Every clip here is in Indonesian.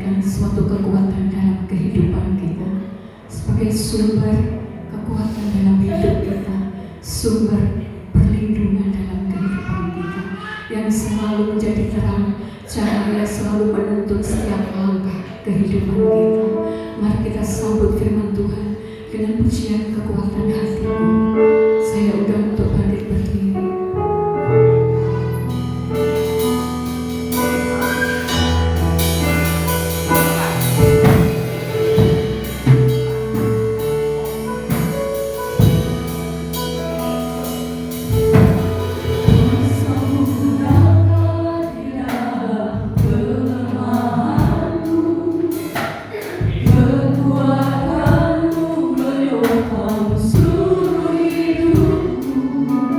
memberikan suatu kekuatan dalam kehidupan kita, sebagai sumber kekuatan dalam hidup kita, sumber perlindungan dalam kehidupan kita, yang selalu menjadi terang, cahaya selalu menuntun setiap langkah kehidupan kita. Mari kita sambut firman Tuhan dengan pujian kekuatan hatiku. Saya undang untuk bangkit berdiri. Kekuatanmu menyokong seluruh hidupku.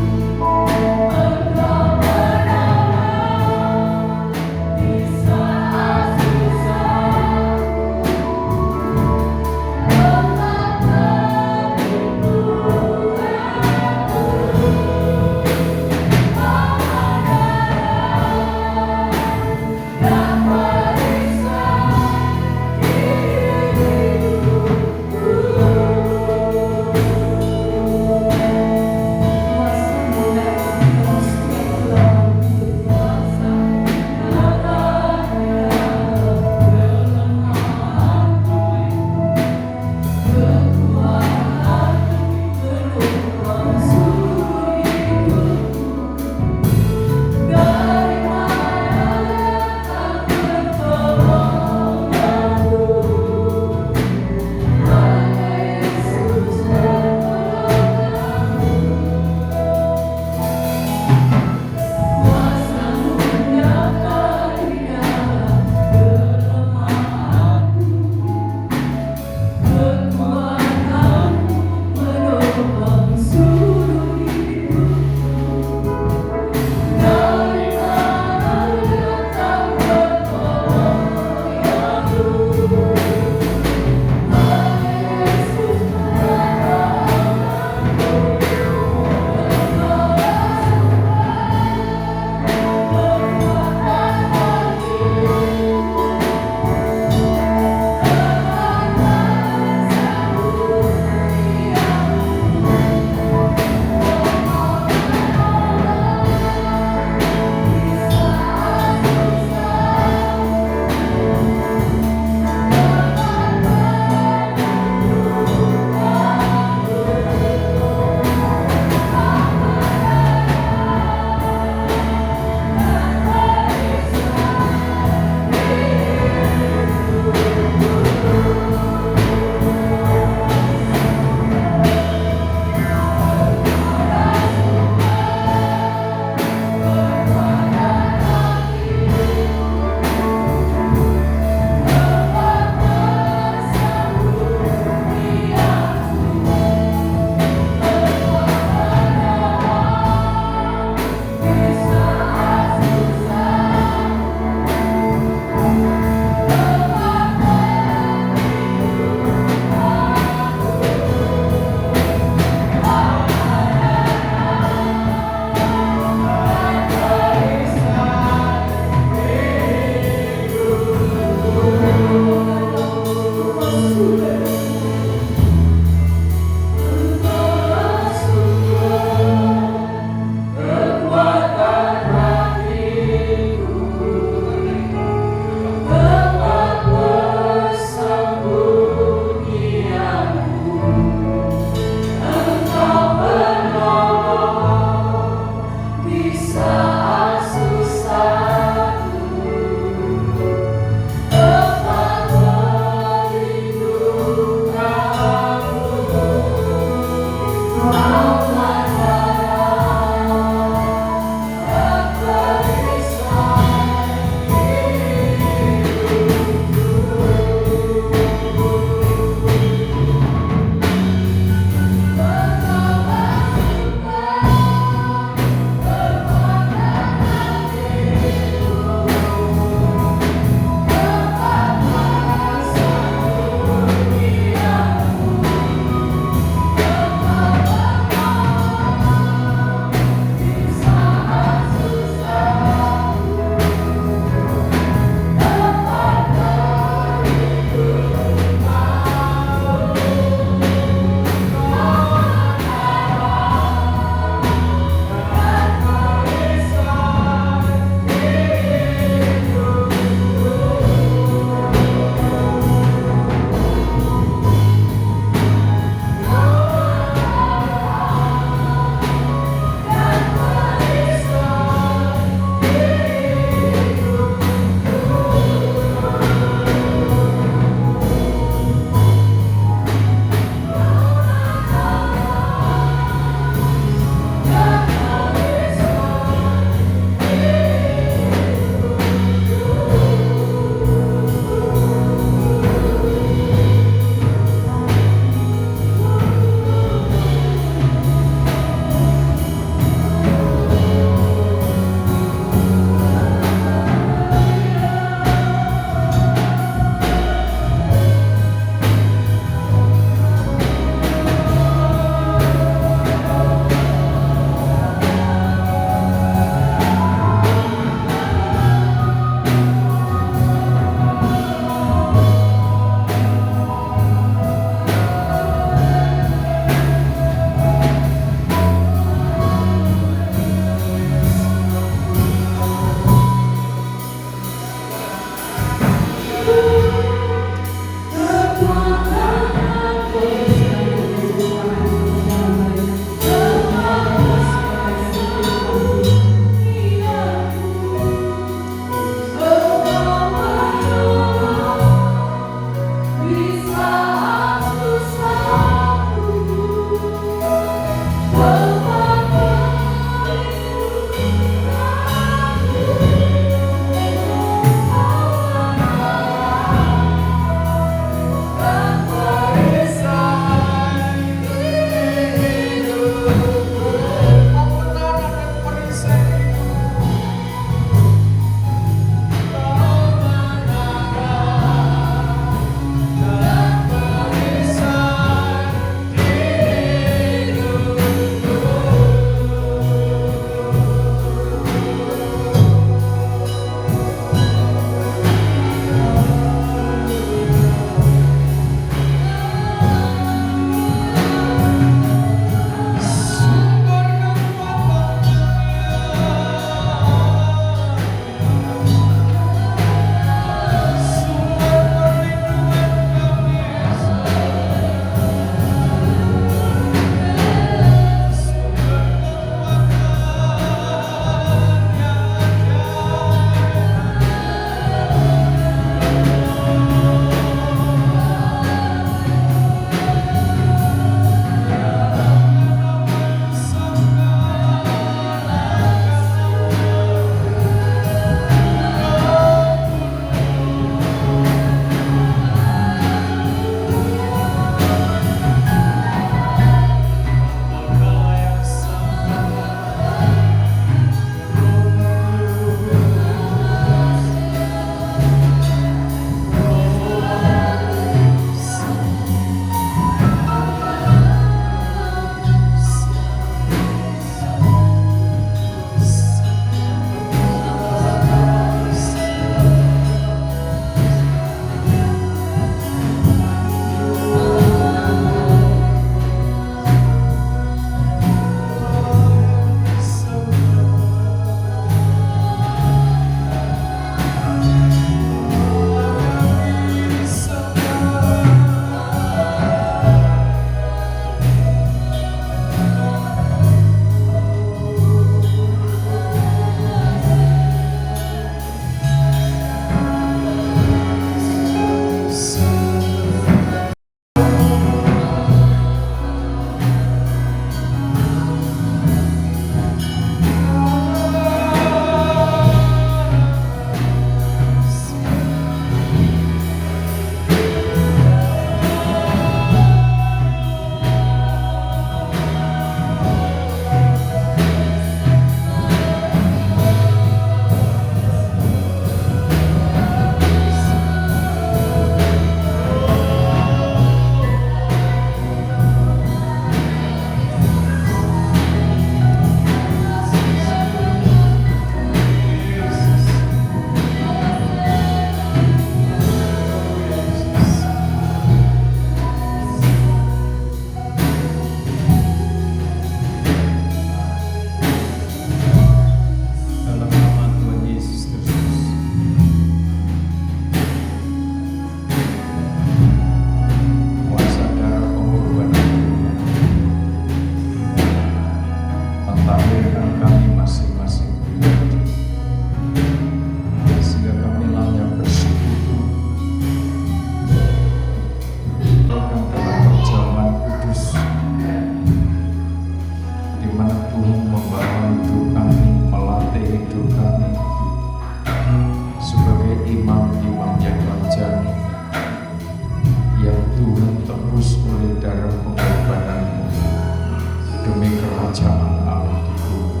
demi kerajaan Allah di bumi,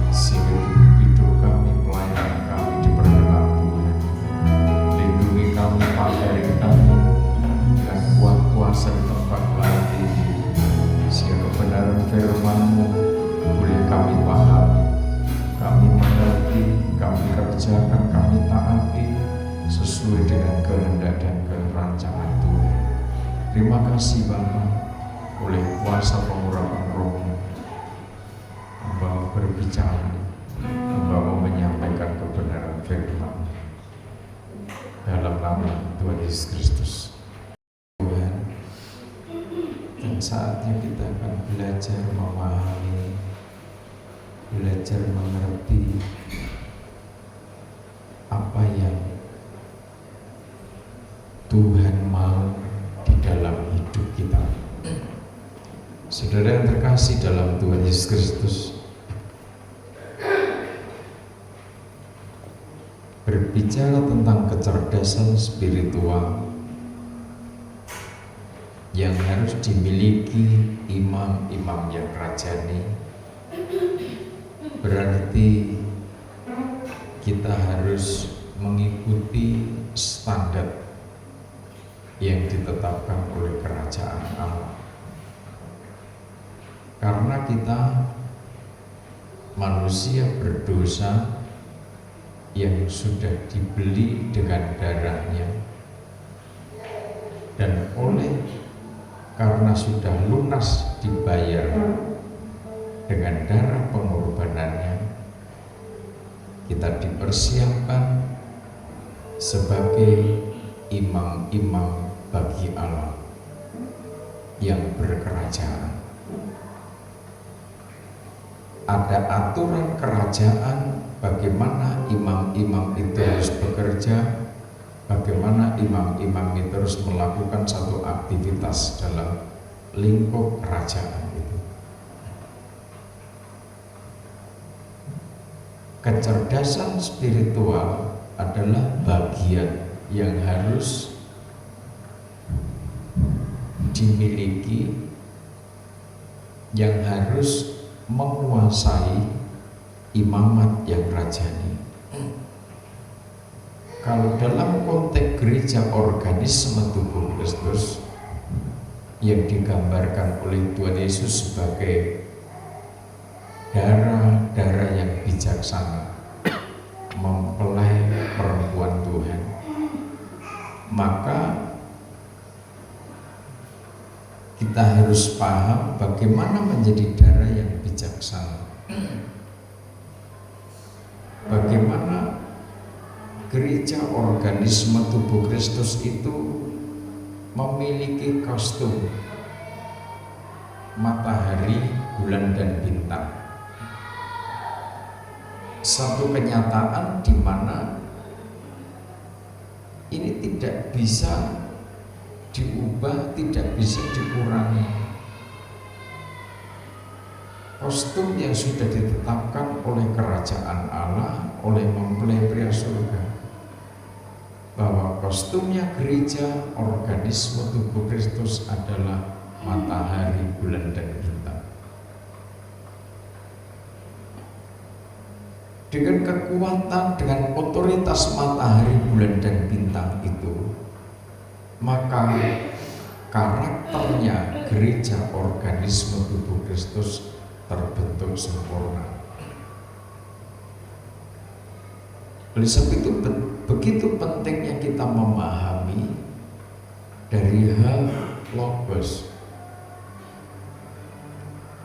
sehingga hidup kami, pelayanan kami diperkenan Tuhan. Lindungi kami, pagari kami dengan kuat kuasa di tempat lain ini, sehingga kebenaran firman-Mu boleh kami pahami, kami mengerti, kami kerjakan, kami taati sesuai dengan kehendak dan kerancangan Tuhan. Terima kasih Bapa, oleh kuasa pengurapan Roh-Mu, Hamba berbicara, Hamba mau menyampaikan kebenaran firman dalam nama Tuhan Yesus Kristus. Tuhan, dan saatnya kita akan belajar memahami, belajar mengerti apa yang Tuhan mau di dalam hidup kita. Saudara yang terkasih dalam Tuhan Yesus Kristus, berbicara tentang kecerdasan spiritual yang harus dimiliki imam-imam yang rajani, berarti kita harus mengikuti standar yang ditetapkan oleh kerajaan Allah. Karena kita manusia berdosa yang sudah dibeli dengan darahnya, dan karena sudah lunas dibayar dengan darah pengorbanannya, kita dipersiapkan sebagai imam-imam bagi Allah yang berkerajaan. Ada aturan kerajaan bagaimana imam-imam itu harus bekerja, bagaimana imam-imam itu harus melakukan satu aktivitas dalam lingkup kerajaan itu. Kecerdasan spiritual adalah bagian yang harus dimiliki, yang harus menguasai imamat yang rajani. Kalau dalam konteks gereja organisme tubuh Kristus yang digambarkan oleh Tuhan Yesus sebagai darah yang bijaksana mempelai perempuan Tuhan, maka kita harus paham bagaimana menjadi darah yang bijaksana, bagaimana gereja organisme tubuh Kristus itu memiliki kostum matahari, bulan, dan bintang. Satu kenyataan di mana ini tidak bisa diubah, tidak bisa dikurangi. Kostum yang sudah ditetapkan oleh kerajaan Allah, oleh mempelai pria surga, bahwa kostumnya gereja organisme tubuh Kristus adalah matahari, bulan, dan bintang. Dengan kekuatan, dengan otoritas matahari, bulan, dan bintang itu, maka karakternya gereja organisme tubuh Kristus terbentuk sempurna. Oleh sebab itu begitu pentingnya kita memahami dari hal Logos.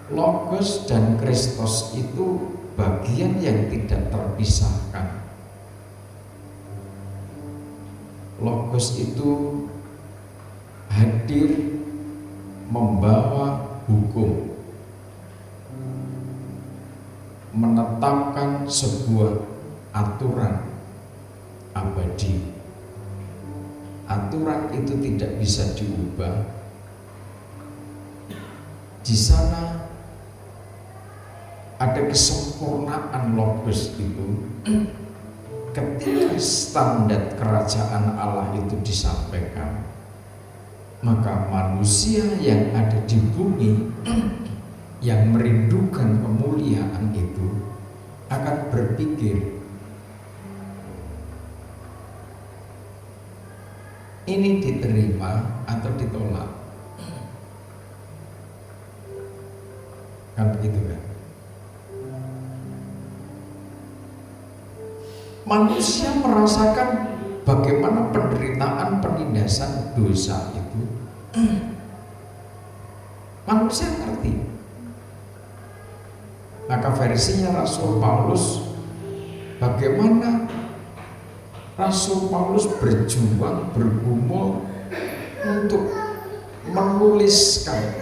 Logos dan Kristus itu bagian yang tidak terpisahkan. Logos itu hadir membawa hukum, menetapkan sebuah aturan abadi. Aturan itu tidak bisa diubah. Di sana ada kesempurnaan Logos itu. Ketika standar kerajaan Allah itu disampaikan, maka manusia yang ada di bumi yang merindukan kemuliaan itu akan berpikir, ini diterima atau ditolak. Kan begitu kan? Manusia merasakan bagaimana penderitaan penindasan dosa itu. Manusia ngerti. Maka versinya Rasul Paulus, bagaimana Rasul Paulus berjuang, bergumul untuk menuliskan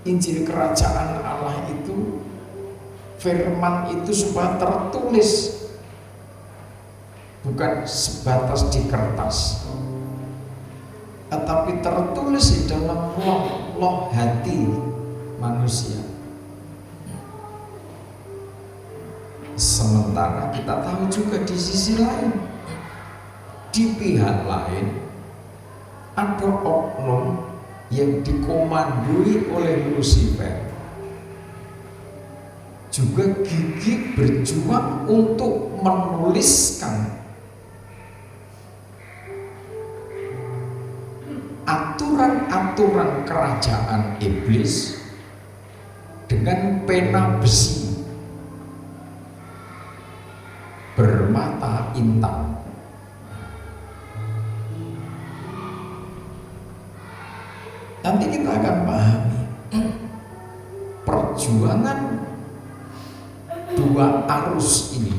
Injil Kerajaan Allah itu, firman itu supaya tertulis, bukan sebatas di kertas, tetapi tertulis di dalam loh hati manusia. Sementara kita tahu juga di sisi lain, di pihak lain ada oknum yang dikomandoi oleh Lucifer, juga gigih berjuang untuk menuliskan aturan-aturan kerajaan iblis dengan pena besi bermata intan. Nanti kita akan pahami perjuangan dua arus ini.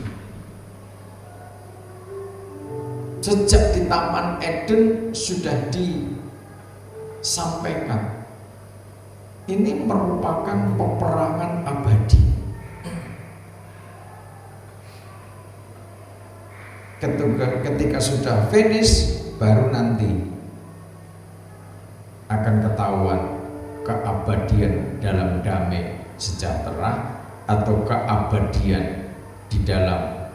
Sejak di Taman Eden sudah disampaikan, ini merupakan peperangan abadi. Ketika sudah finish, baru nanti akan ketahuan keabadian dalam damai sejahtera atau keabadian di dalam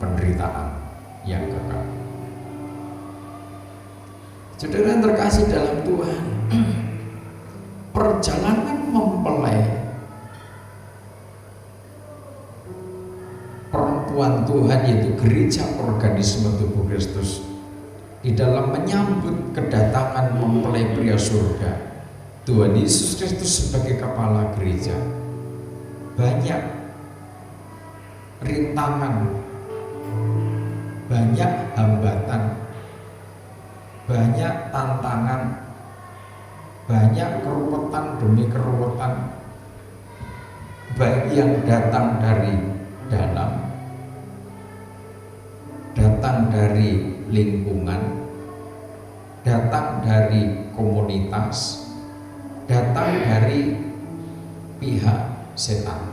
penderitaan yang kekal. Saudara yang terkasih dalam Tuhan, perjalanan mempelai perempuan Tuhan, yaitu gereja organisme tubuh Kristus, di dalam menyambut kedatangan mempelai pria surga Tuhan Yesus Kristus sebagai kepala gereja, banyak rintangan, banyak hambatan, banyak tantangan, banyak keruwetan demi keruwetan, baik yang datang dari dalam, datang dari lingkungan, datang dari komunitas, datang dari pihak setan.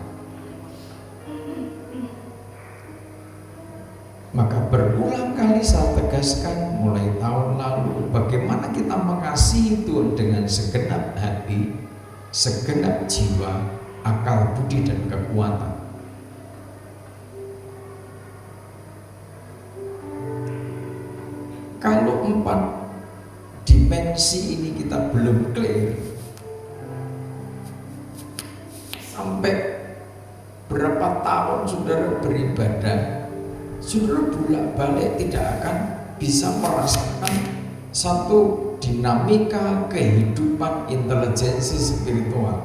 Maka berulang kali saya tegaskan mulai tahun lalu, bagaimana kita mengasihi Tuhan dengan segenap hati, segenap jiwa, akal, budi, dan kekuatan. Kalau 4 dimensi ini kita belum clear, sampai berapa tahun saudara beribadah, saudara bolak-balik tidak akan bisa merasakan satu dinamika kehidupan intelijensi spiritual.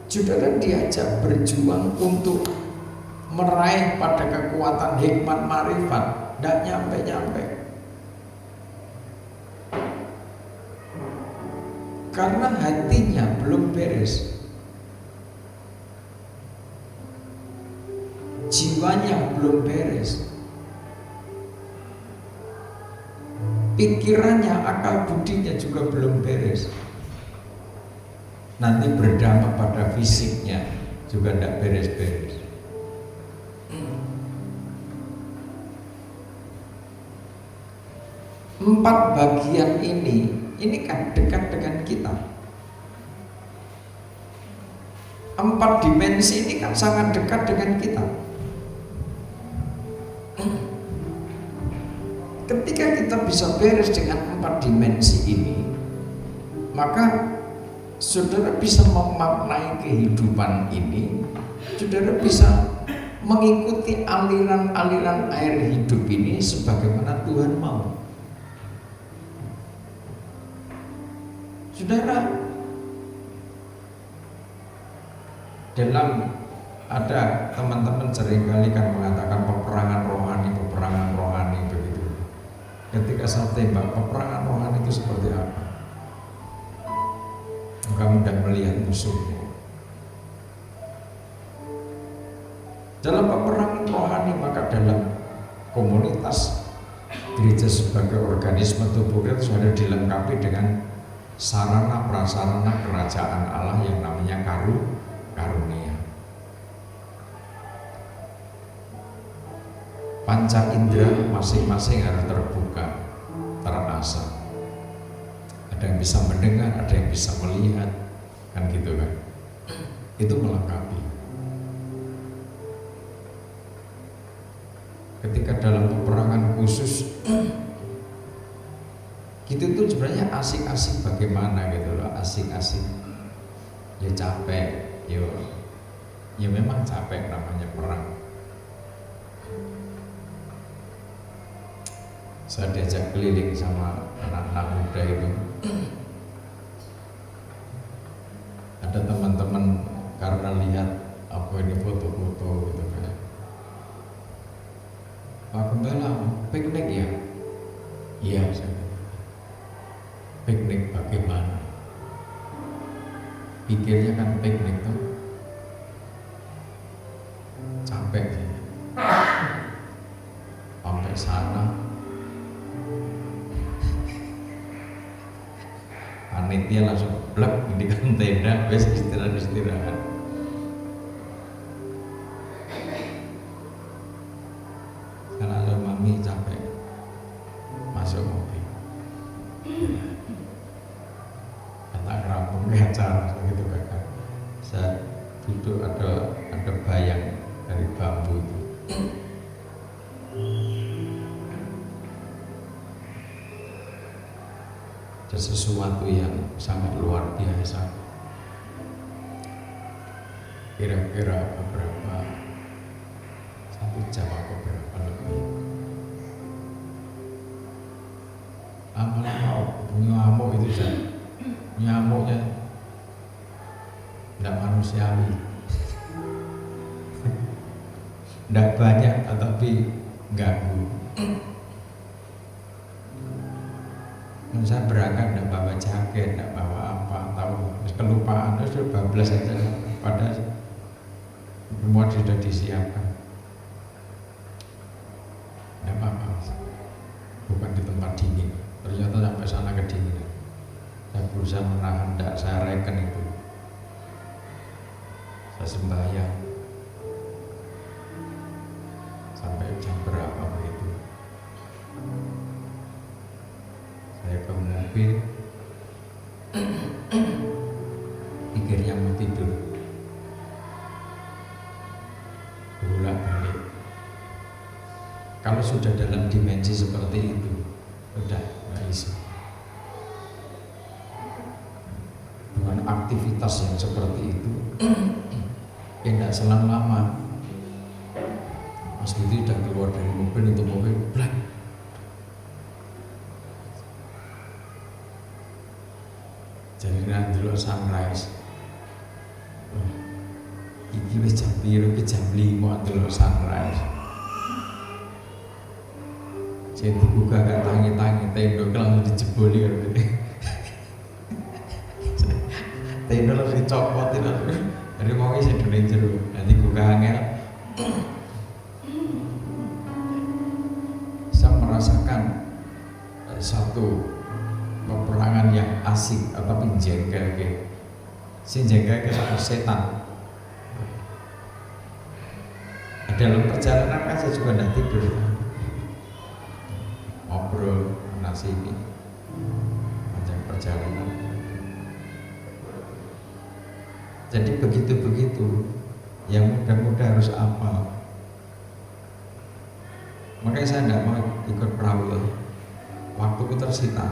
Saudara diajak berjuang untuk meraih pada kekuatan hikmat marifat, tidak nyampe-nyampe. Karena hatinya belum beres, jiwanya belum beres, pikirannya, akal budinya juga belum beres. Nanti berdampak pada fisiknya juga tidak beres-beres. Empat bagian ini kan dekat dengan kita. 4 dimensi ini kan sangat dekat dengan kita. Ketika kita bisa beres dengan 4 dimensi ini, maka saudara bisa memaknai kehidupan ini, saudara bisa mengikuti aliran-aliran air hidup ini sebagaimana Tuhan mau. Saudara, dalam ada teman-teman seringkali kan mengatakan peperangan rohani begitu. Ketika saya tembak, peperangan rohani itu seperti apa? Kamu mudah melihat musuhmu. Dalam peperangan rohani, maka dalam komunitas gereja sebagai organisme tubuh Kristus sudah dilengkapi dengan sarana prasarana kerajaan Allah yang namanya karunia. Panca indera masing-masing harus terbuka, terasah. Ada yang bisa mendengar, ada yang bisa melihat, kan gitu kan? Itu melengkapi. Ketika dalam peperangan khusus, gitu tuh sebenarnya asik-asik bagaimana gitu loh, asik-asik. Ya capek, ya memang capek namanya perang. Saya diajak keliling sama anak-anak muda itu. Ada teman-teman karena lihat apa ini foto-foto gitu kan. Pak Gembala, piknik ya? Iya, saya. Piknik bagaimana? Pikirnya kan piknik tuh capek sih. Sampai sana panitia langsung blek di tenda, wes istirahat. Karena mami capek, masuk mobil. Kata rampung ke acara gitu kan. Saya duduk ada bayang dari bambu itu. Ada sesuatu yang sangat luar biasa. Kira-kira beberapa 1 jam atau berapa lebih. Lama-lama nyamuk itu saja. Nyamuknya tidak manusiawi. Tidak banyak tetapi ganggu. Saya berangkat tidak bawa jaket, tidak bawa apa, tahu kelupaan, terus bablas saja. Pada semua sudah disiapkan. Tidak apa-apa, bukan di tempat dingin. Ternyata sampai sana kedinginan. Saya berusaha menahan, tidak saya reken itu. Saya sembahyang sampai jam berapa begitu. Saya ke mobil, pikirnya mau tidur, bolak-balik. Kalau sudah dalam dimensi seperti itu, udah nggak bisa. Dengan aktivitas yang seperti itu, ya tidak selang lama. Mas Budi udah keluar dari mobil, itu mobil black. Jadi dulu sunrise. Iki wis jam 2, jam 5 dulu sunrise. Jadi buka gak tangi-tangi, tenda langsung dijeboli. Tenda langsung dicopotin, dari mau isi dunia jeru. Nanti buka angel. Saya merasakan satu peperangan yang asik tapi jengkel ke, si jengkel ke sama setan. Dalam perjalanan kan saya juga tidak tidur, ngobrol nasi ini panjang perjalanan. Jadi begitu yang muda-muda harus apa? Makanya saya tidak mau ikut perahu. tersita.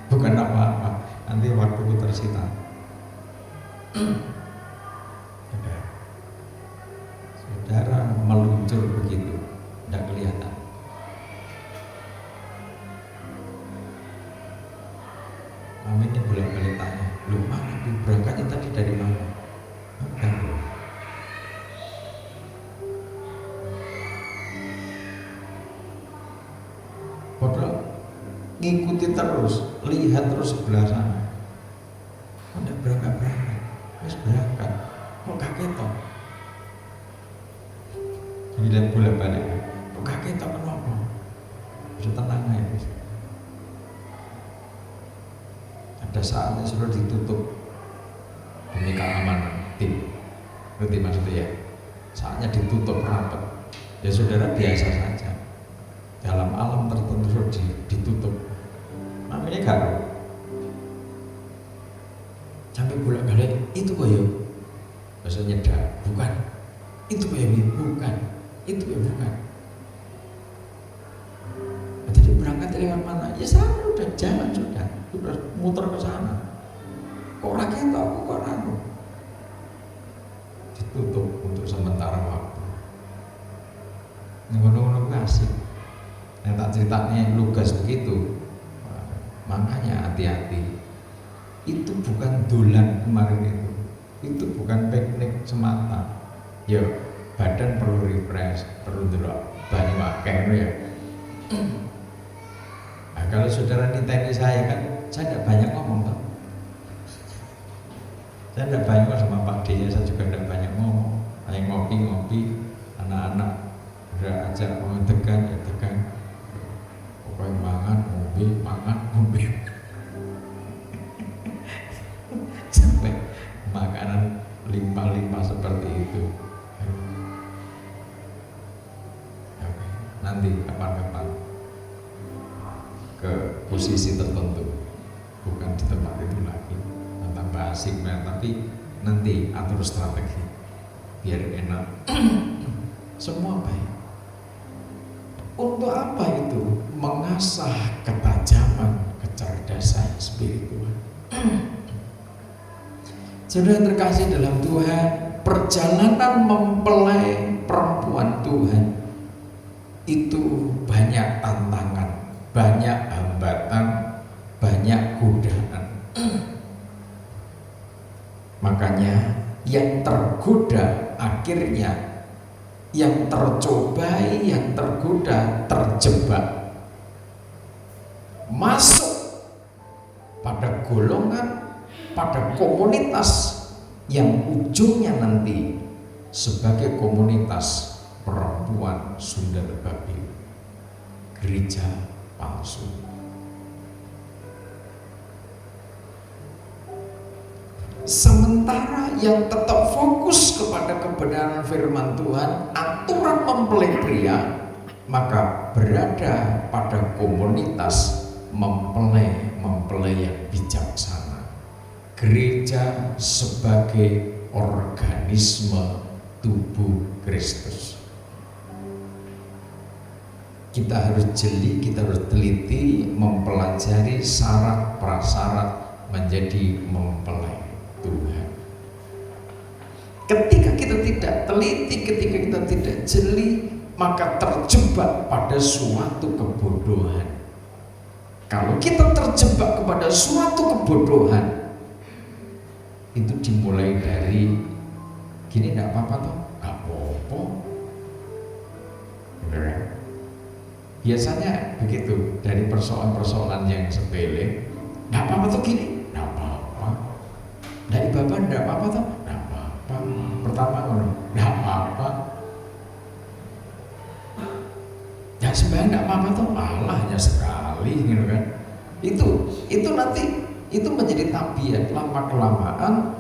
Bukan apa-apa, nanti waktuku tersita. Saudara meluncur begitu, tidak kelihatan. Mami ini bolak-balik tanya, lu mana berangkatnya tadi dari mana? Enggak, bro. Padahal ngikuti terus, lihat terus sebelah sana. Udah berangkat, wis berangkat, kok kaget toh? Lihat bolak-balik, kok kaget toh kenapa? Bisa tenang aja. Ada saatnya sudah ditutup demi keamanan tim, ngerti maksudnya ya? Saatnya ditutup rapat, ya saudara biasa saja. Dalam alam tertentu sudah ditutup, namanya garu. Sampai bolak-balik itu koyo, bahasa nyedar, bukan. Itu koyo bukan, itu koyo bukan. Tadi berangkat lewat mana? Ya sana udah jalan sudah muter ke sana. Kok rakyat aku kok ragu? Ditutup untuk sementara waktu. Ngono-ngono asik. Yang tak ceritanya lugas begitu. Makanya hati-hati. Itu bukan dolan kemarin itu. Itu bukan piknik semata. Ya badan perlu refresh, perlu delok banyu akeh ya. Nah, kalau saudara niteni saya kan, saya tidak banyak ngomong toh. Saya tidak banyak sama Pak D, saya juga tidak banyak ngomong. Hanya ngopi-ngopi, anak-anak udah ajak mau tegang ya tegang. Pokoknya makan, ngombe. Sampai makanan limpah-limpah seperti itu. Oke, nanti kapan-kapan ke posisi tertentu, bukan di tempat itu lagi, tambah asik, tapi nanti atur strategi biar enak. Semua baik. Untuk apa itu? Mengasah ketajaman, kecerdasan spiritual. Saudara terkasih dalam Tuhan, perjalanan mempelai perempuan Tuhan itu banyak tantangan, banyak hambatan, banyak godaan. Makanya yang tergoda akhirnya, yang tercobai, yang tergoda terjebak, masuk pada golongan, pada komunitas yang ujungnya nanti sebagai komunitas perempuan Sunda Babil, gereja palsu. Sementara yang tetap fokus kepada kebenaran firman Tuhan, aturan mempelai pria, maka berada pada komunitas mempelai yang bijaksana. Gereja sebagai organisme tubuh Kristus. Kita harus jeli, kita harus teliti, mempelajari syarat prasyarat menjadi mempelai Tuhan. Ketika kita tidak teliti, ketika kita tidak jeli, maka terjebak pada suatu kebodohan. Kalau kita terjebak kepada suatu kebodohan, itu dimulai dari gini, enggak apa-apa toh, enggak apa-apa. Benar? Biasanya begitu, dari persoalan-persoalan yang sepele, enggak apa-apa tuh gini, enggak apa-apa. Dari Bapak enggak apa-apa toh, enggak apa-apa. Pertama ngono, enggak apa-apa. Ya sembahyang enggak apa-apa toh, Allah hanya sekali gitu kan. Itu nanti itu menjadi tabiat, lama kelamaan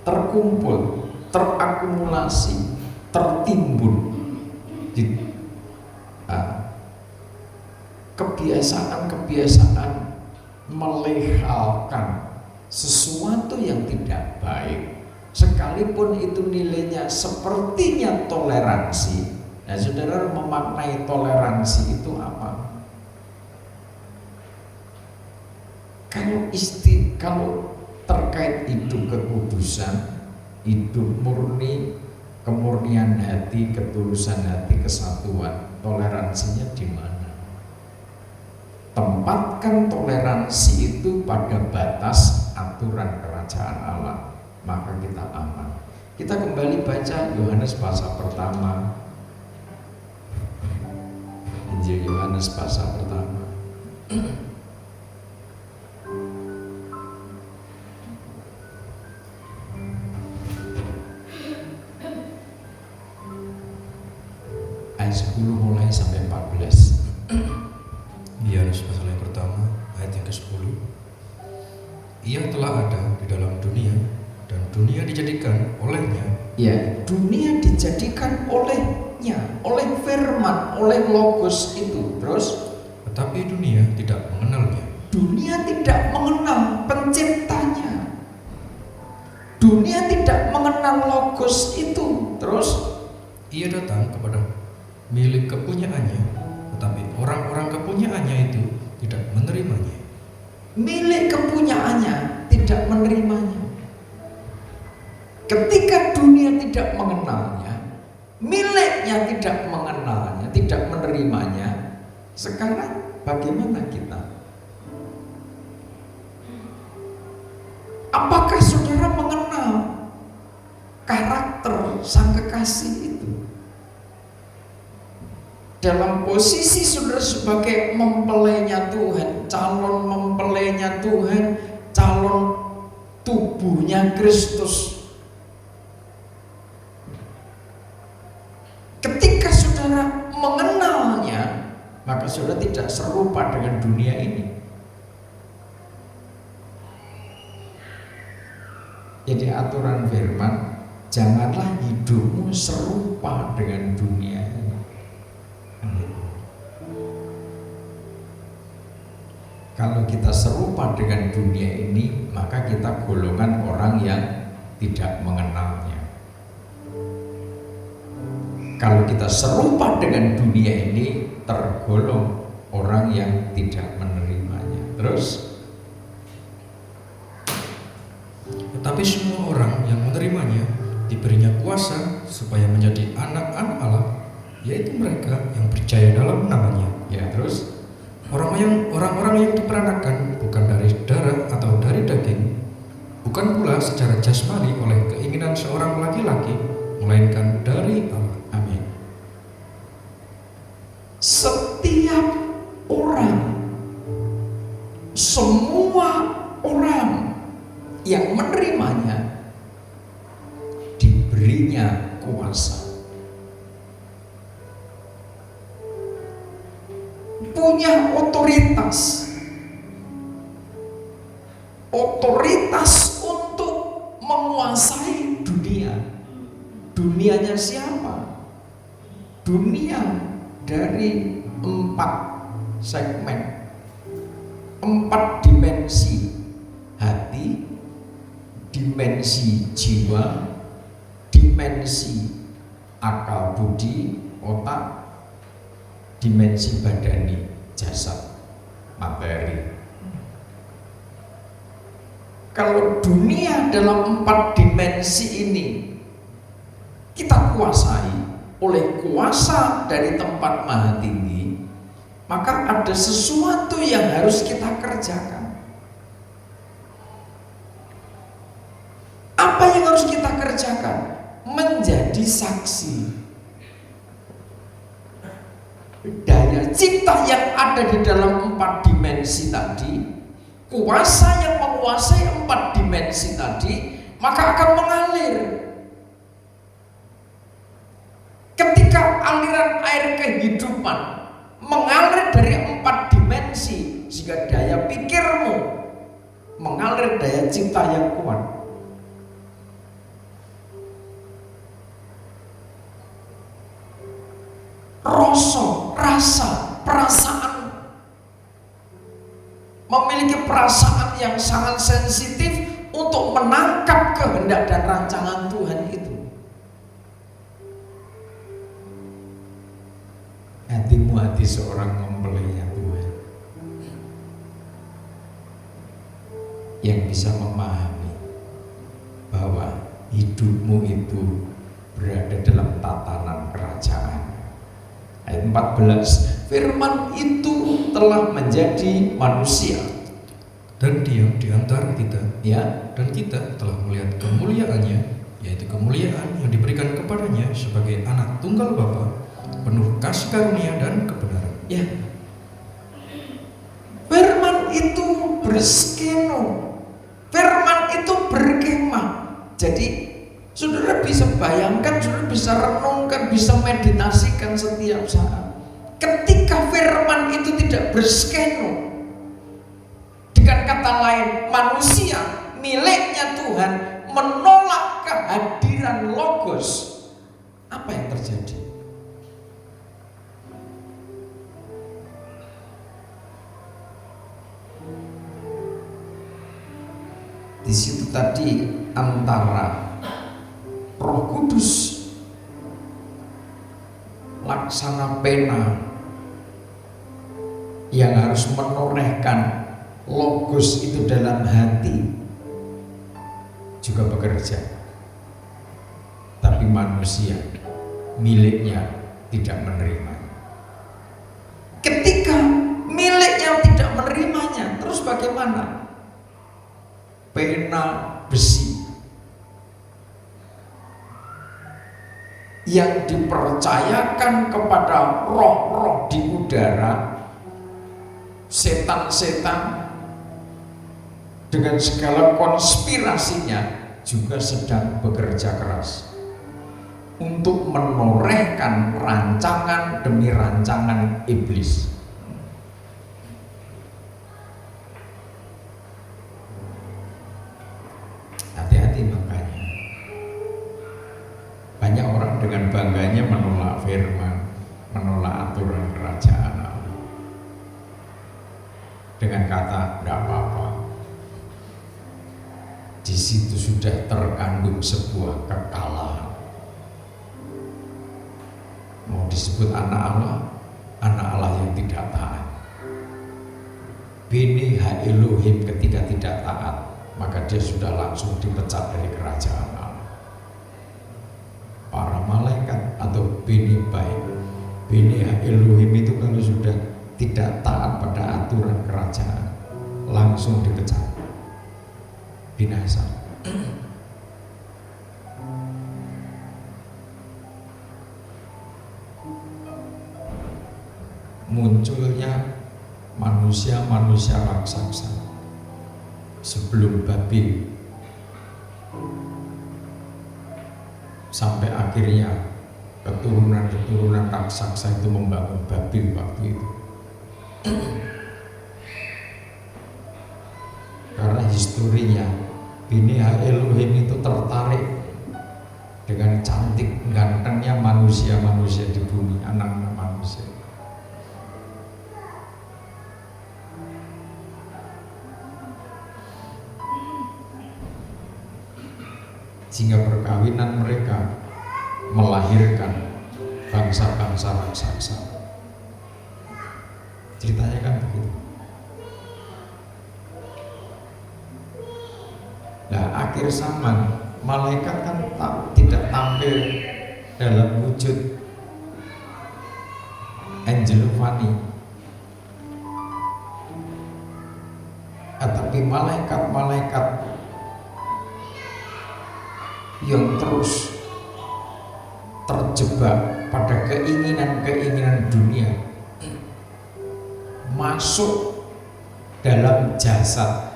terkumpul, terakumulasi, tertimbun di kebiasaan-kebiasaan melehalkan sesuatu yang tidak baik, sekalipun itu nilainya sepertinya toleransi, Nah, saudara memaknai toleransi itu apa? Kalau terkait hidup kekudusan, hidup murni, kemurnian hati, ketulusan hati, kesatuan, toleransinya di mana? Tempatkan toleransi itu pada batas aturan kerajaan Allah, maka kita aman. Kita kembali baca Yohanes pasal pertama, Injil Yohanes pasal pertama. Ayat 10 mulai sampai 14. Yohanes pasal yang pertama ayat yang ke-10. Ia telah ada di dalam dunia dan dunia dijadikan olehnya. Ya, dunia dijadikan olehnya, oleh firman, oleh logos itu. Terus, Tetapi dunia tidak mengenalnya. dunia tidak mengenal penciptanya. Dunia tidak mengenal logos itu. Terus, Ia datang kepada milik kepunyaannya, tetapi orang-orang kepunyaannya itu tidak menerimanya. milik kepunyaannya tidak menerimanya. Ketika dunia tidak mengenalnya, miliknya tidak mengenalnya, tidak menerimanya. Sekarang bagaimana kita? Apakah saudara mengenal karakter sang kekasih itu? Dalam posisi saudara sebagai mempelainya Tuhan, calon mempelainya Tuhan, calon tubuhnya Kristus. Ketika saudara mengenalnya, maka saudara tidak serupa dengan dunia ini. Jadi aturan firman, janganlah hidupmu serupa dengan dunia ini. Kalau kita serupa dengan dunia ini, maka kita golongan orang yang tidak mengenalnya. Kalau kita serupa dengan dunia ini, tergolong orang yang tidak menerimanya. Terus, Tetapi semua orang yang menerimanya diberinya kuasa supaya menjadi anak-anak Allah, yaitu mereka yang percaya dalam namanya. ya terus, Orang-orang yang diperanakan bukan dari darah atau dari daging, bukan pula secara jasmani oleh keinginan seorang laki-laki, melainkan dari Allah. amin. Setiap orang, semua orang yang menerimanya diberinya kuasa, punya otoritas untuk menguasai dunia. Dunianya siapa? Dunia dari 4 segmen, 4 dimensi: hati, dimensi jiwa, dimensi akal budi, otak, dimensi badani, jasad, materi. Kalau dunia dalam 4 dimensi ini kita kuasai oleh kuasa dari tempat maha tinggi, maka ada sesuatu yang harus kita kerjakan. Apa yang harus kita kerjakan? Menjadi saksi. Daya cipta yang ada di dalam 4 dimensi tadi, kuasa yang menguasai 4 dimensi tadi, maka akan mengalir. Ketika aliran air kehidupan mengalir dari 4 dimensi, sehingga daya pikirmu mengalir daya cipta yang kuat. Rasa, perasaan, memiliki perasaan yang sangat sensitif untuk menangkap kehendak dan rancangan Tuhan itu. hatimu hati seorang mempelai Tuhan, yang bisa memahami bahwa hidupmu itu berada dalam tatanan kerajaan. Ayat 14, firman itu telah menjadi manusia dan diam di antara kita, ya, dan kita telah melihat kemuliaannya, yaitu kemuliaan yang diberikan kepadanya sebagai anak tunggal Bapa, penuh kasih karunia dan kebenaran. ya. Firman itu berskeno, firman itu berkemah. Jadi saudara bisa bayangkan, saudara bisa renungkan, bisa meditasikan setiap saat. Ketika firman itu tidak berskeno, dengan kata lain, manusia miliknya Tuhan menolak kehadiran Logos, apa yang terjadi? Di situ tadi antara Roh Kudus laksana pena yang harus menorehkan Logos itu dalam hati juga bekerja, tapi manusia miliknya tidak menerima. Ketika miliknya tidak menerimanya, terus bagaimana? Pena besi yang dipercayakan kepada roh-roh di udara, setan-setan dengan segala konspirasinya juga sedang bekerja keras untuk menorehkan rancangan demi rancangan iblis. Hati-hati makanya. Banyak orang dengan bangganya menolak firman, menolak aturan kerajaan Allah. Dengan kata tidak apa-apa. Di situ sudah terkandung sebuah kekalahan. Mau disebut anak Allah yang tidak taat. Bini ha Elohim ketika tidak taat, maka dia sudah langsung dipecat dari kerajaan Allah. Para malaikat atau bini baik, bini ha Elohim itu kalau sudah tidak taat pada aturan kerajaan, langsung dipecat, binasa. Munculnya manusia-manusia raksasa sebelum Babel, sampai akhirnya keturunan-keturunan raksasa itu membangun Babel waktu itu. Karena historinya Bini Elohim itu tertarik dengan cantik gantengnya manusia-manusia di bumi, anak-anak manusia. Sehingga perkawinan mereka melahirkan bangsa-bangsa raksasa. Ceritanya kan begitu. Nah, akhir zaman malaikat kan tidak tampil dalam wujud angelofani, tapi malaikat-malaikat yang terus terjebak pada keinginan-keinginan dunia, masuk dalam jasad,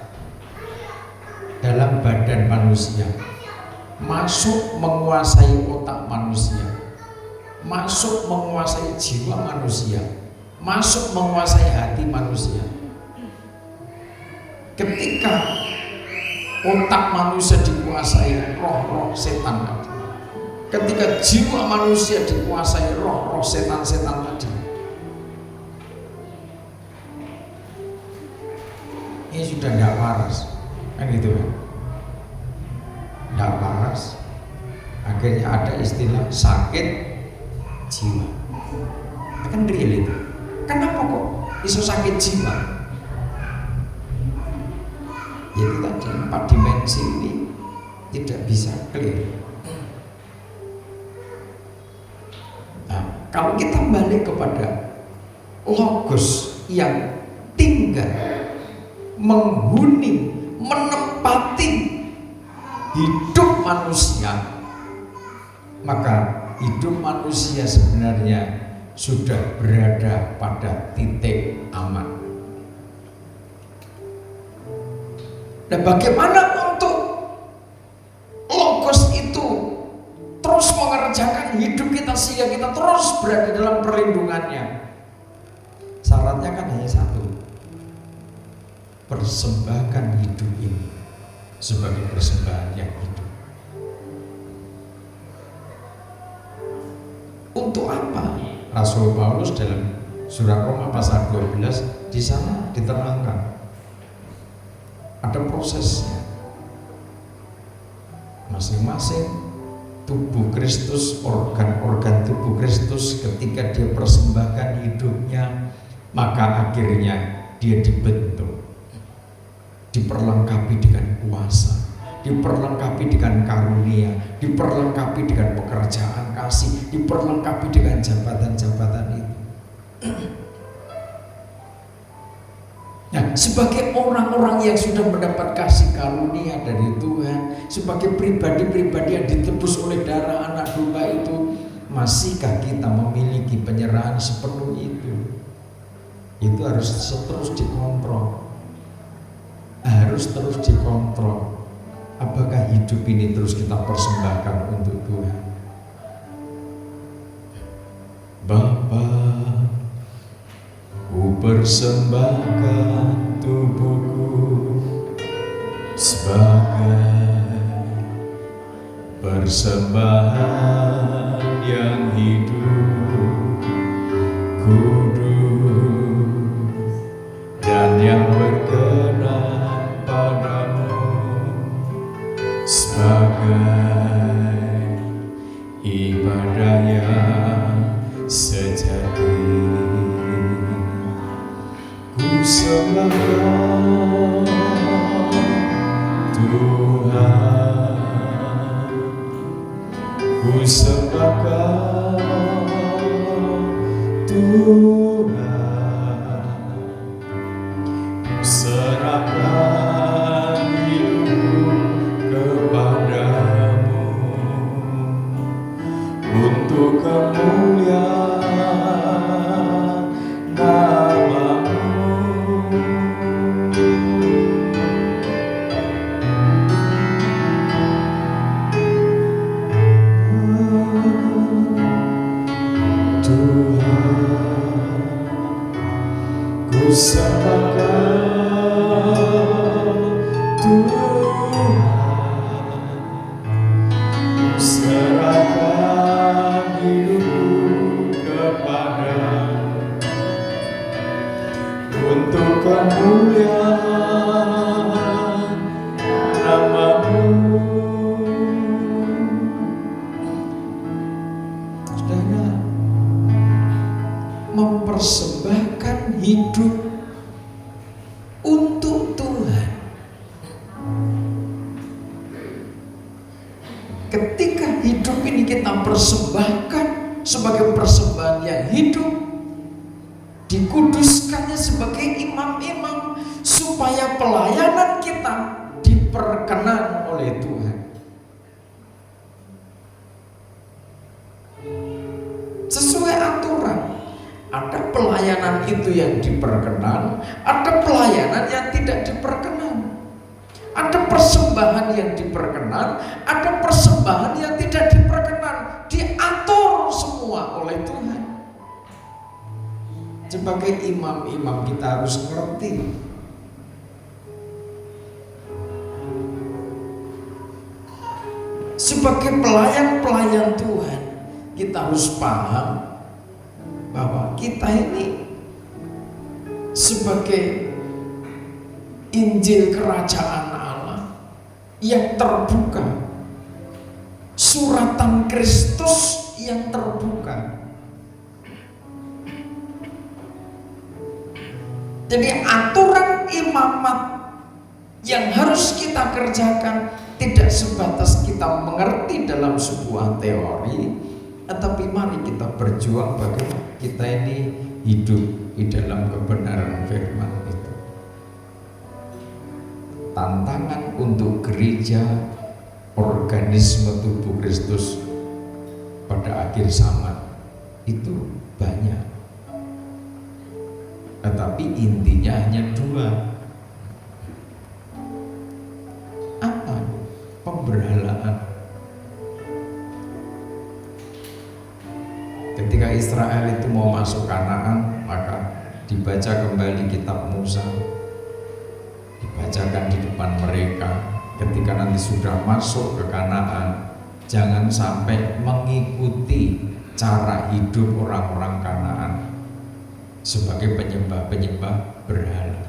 dalam badan manusia, masuk menguasai otak manusia, masuk menguasai jiwa manusia, masuk menguasai hati manusia. Ketika otak manusia dikuasai roh-roh setan tadi, ketika jiwa manusia dikuasai roh-roh setan-setan tadi, ini sudah tidak waras, kan gitu kan? Tidak waras. Akhirnya ada istilah sakit jiwa. Kan real itu. Kenapa kok iso sakit jiwa? Itu tadi 4 dimensi ini tidak bisa clear. Nah, kalau kita balik kepada logos yang tinggal menghuni, menempati hidup manusia, maka hidup manusia sebenarnya sudah berada pada titik aman. Dan bagaimana untuk logos itu terus mengerjakan hidup kita sehingga kita terus berada dalam perlindungannya? Syaratnya kan hanya satu: persembahkan hidup ini sebagai persembahan yang hidup. Untuk apa? Rasul Paulus dalam surat Roma pasal 12 di sana diterangkan ada prosesnya. Masing-masing tubuh Kristus, organ-organ tubuh Kristus, ketika dia persembahkan hidupnya, maka akhirnya dia dibentuk, diperlengkapi dengan kuasa, diperlengkapi dengan karunia, diperlengkapi dengan pekerjaan kasih, diperlengkapi dengan jabatan-jabatan itu. Nah, sebagai orang-orang yang sudah mendapat kasih karunia dari Tuhan, sebagai pribadi-pribadi yang ditebus oleh darah anak domba itu, masihkah kita memiliki penyerahan sepenuh itu? Itu harus terus dikontrol. Harus terus dikontrol. Apakah hidup ini terus kita persembahkan untuk Tuhan? Bapa, ku persembahkan tubuhku sebagai persembahan yang hidup, kudus, dan yang berkenan padamu, sebagai ibadah yang sejati. Ku sembahkan Tuhan, ku sembahkan Tuhan, ku serahkan hidup kepadamu untuk kemuliaan nama-Mu. Tuhan, ku sembahkan Tuhan, ku serahkan hidup kepada-Mu untuk kemuliaan nama-Mu. Saudara, mempersembahkan hidup untuk Tuhan. Ketika hidup ini kita persembahkan sebagai persembahan yang hidup, dikuduskannya sebagai imam-imam supaya pelayanan kita diperkenan oleh Tuhan. Sesuai aturan. Ada pelayanan itu yang diperkenan, ada pelayanan yang tidak diperkenan. Ada persembahan yang diperkenan, ada persembahan yang tidak diperkenan. Diatur semua oleh Tuhan. Sebagai imam-imam kita harus ngerti. Sebagai pelayan-pelayan Tuhan, kita harus paham bahwa kita ini sebagai Injil Kerajaan Allah yang terbuka, suratan Kristus yang terbuka. Jadi aturan imamat yang harus kita kerjakan tidak sebatas kita mengerti dalam sebuah teori, tetapi mari kita berjuang bagaimana kita ini hidup di dalam kebenaran firman itu. Tantangan untuk gereja, organisme tubuh Kristus pada akhir zaman itu banyak, tetapi intinya hanya dua. Apa? Pemberhalaan. Ketika Israel itu mau masuk Kanaan, maka dibaca kembali kitab Musa, dibacakan di depan mereka. Ketika nanti sudah masuk ke Kanaan, jangan sampai mengikuti cara hidup orang-orang Kanaan sebagai penyembah-penyembah berhala.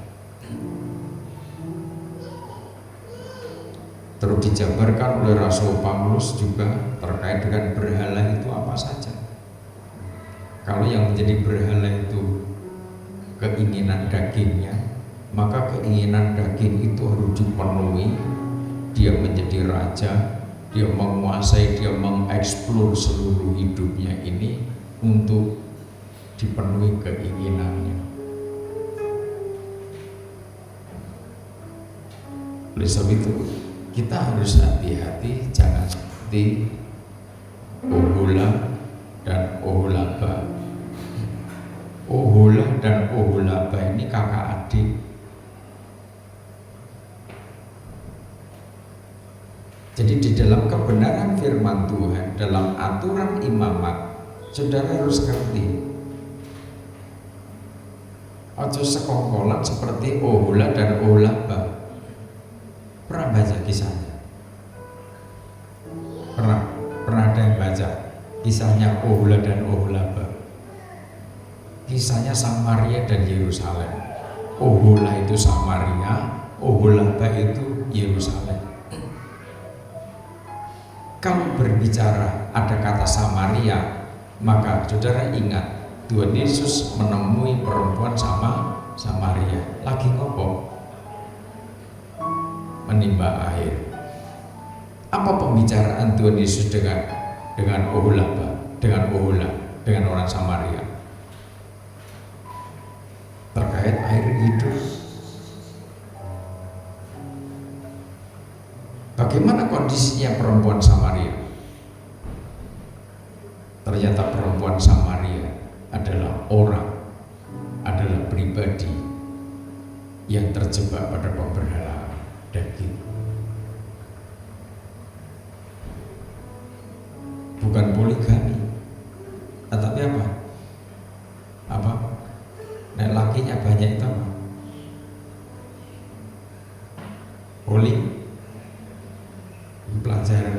Terus dijabarkan oleh Rasul Paulus juga terkait dengan berhala itu apa saja. Kalau yang menjadi berhala itu keinginan dagingnya, maka keinginan daging itu harus dipenuhi. Dia menjadi raja, dia menguasai, dia mengeksplor seluruh hidupnya ini untuk dipenuhi keinginannya. Oleh sebab itu kita harus hati-hati, jangan seperti Ohola dan Oholaba. Ohola dan Oholaba ini kakak adik. Jadi di dalam kebenaran firman Tuhan, dalam aturan imamat, saudara harus ngerti. Ojo sekongkolan seperti Ohola dan Oholaba. Pernah baca kisahnya? Pernah ada yang baca kisahnya Ohola dan Oholaba? Kisahnya Samaria dan Yerusalem. Ohola itu Samaria, Oholaba itu Yerusalem. Kalau berbicara ada kata Samaria, maka saudara ingat Tuhan Yesus menemui perempuan Samaria. Lagi ngopo? Menimba air. Apa pembicaraan Tuhan Yesus dengan Oholaba, dengan Ohola, dengan orang Samaria? Terkait air hidup. Bagaimana kondisinya perempuan Samaria? Ternyata perempuan Samaria adalah pribadi yang terjebak pada pemberhalaan daging. Bukan poligami, tetapi apa? Nah, lakinya banyak itu apa? Pelajaran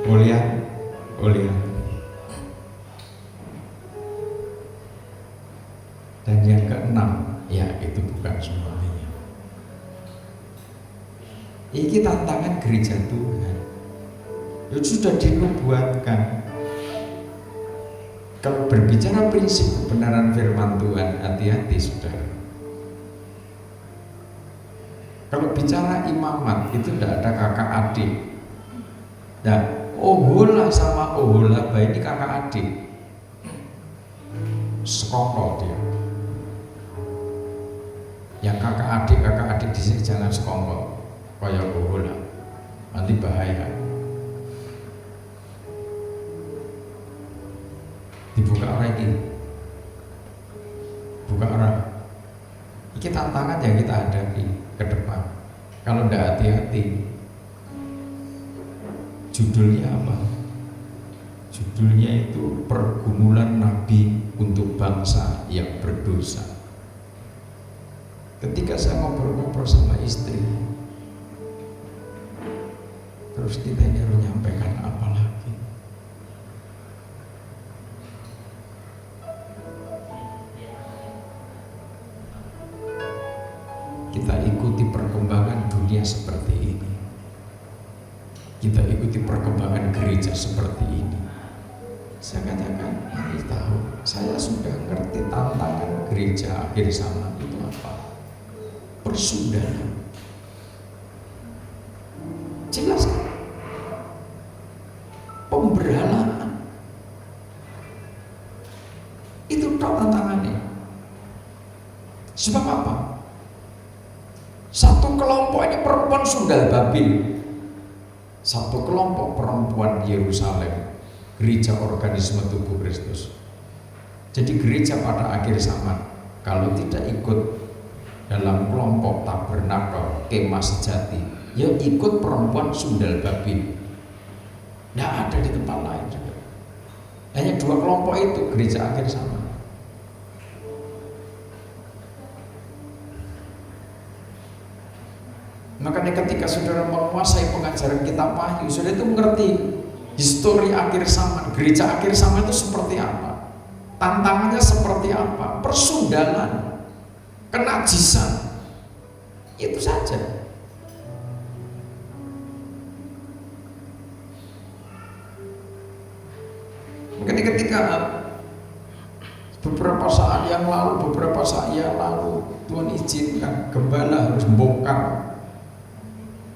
Olia. Dan yang keenam, ya itu bukan suaminya. Ini tantangan gereja Tuhan. Itu sudah dinubuatkan. Kalau berbicara prinsip kebenaran firman Tuhan, hati-hati saudara. Kalau bicara imamat itu tidak ada kakak adik. Nah, Ohola sama Oholaba ini kakak adik. Sekongkol dia. Yang kakak adik di sini jangan sekongkol. Kayak Ohola, nanti bahaya. Dibuka lagi, buka orang. Ini tantangan yang kita hadapi ke depan. Kalau tidak hati-hati, judulnya apa? Judulnya itu pergumulan Nabi untuk bangsa yang berdosa. Ketika saya ngobrol-ngobrol sama istri, terus kita ini harus menyampaikan apa lagi? Kita ikuti perkembangan dunia seperti ini. Kita ikuti perkembangan gereja seperti ini. Saya katakan, ini tahu, saya sudah ngerti tantangan gereja akhir zaman itu apa. Persudahan. Jelas kan? Pemberhalaan. Itu tantangannya. Sebab apa? Satu kelompok ini perempuan sundal babil, satu kelompok perempuan Yerusalem, gereja organisme tubuh Kristus. Jadi gereja pada akhir zaman kalau tidak ikut dalam kelompok tabernakel kemah sejati, ya ikut perempuan sundal babil. Tidak ada di tempat lain juga. Hanya dua kelompok itu gereja akhir zaman. Makanya ketika saudara menguasai pengajaran kitab Wahyu, saudara itu mengerti histori akhir zaman, gereja akhir zaman itu seperti apa, tantangannya seperti apa, persundalan, kenajisan, itu saja. Makanya ketika beberapa saat yang lalu Tuhan izinkan gembala harus bongkar.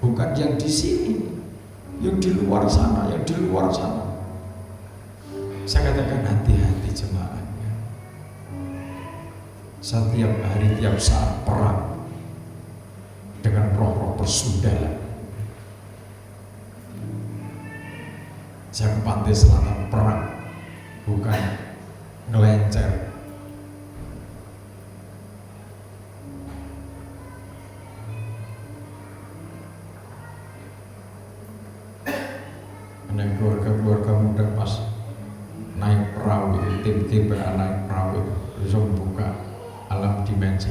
Bukan yang di sini, yang di luar sana, Saya katakan hati-hati jemaatnya. Setiap hari, tiap saat perang dengan roh-roh persundalan. Saya ke pantai selatan perang, bukan ngelencer. Dan keluarga muda pas naik perahu itu, tim-tim naik perahu itu bisa membuka alam dimensi.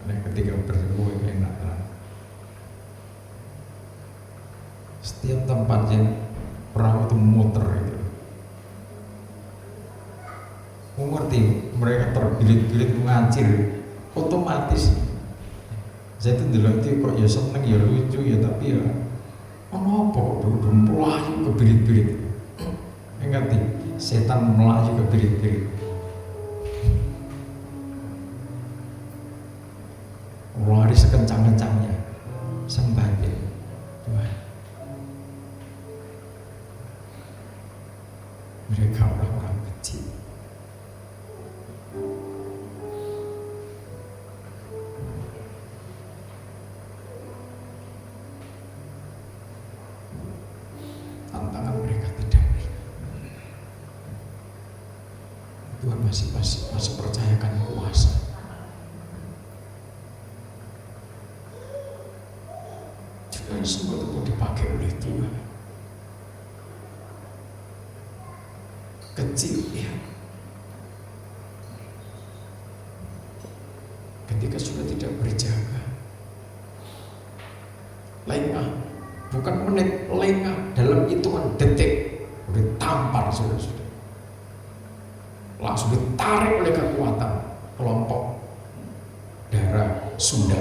Dan ketika bertemu enak lah. Setiap tempat yang perahu itu muter itu, mengerti mereka terbilit-bilit mengancir otomatis. Saya itu dulu itu kok ya seneng ya lucu ya, tapi ya apa kok melayu ke birit-birit. Ngerti? Setan melayu ke birit-birit. Lari sekencang-kencangnya sembahnya Tuhan. Mereka orang-orang kecil. Tantangan mereka tidak ringan. Tuhan masih percayakan kuasa. Juga semua itu mau dipakai oleh Tuhan. Kecil ya. Ketika sudah tidak berjaga, lengah, bukan menit, lengah dalam hitungan detik, udah tampar sudah langsung ditarik oleh kekuatan kelompok darah Sunda.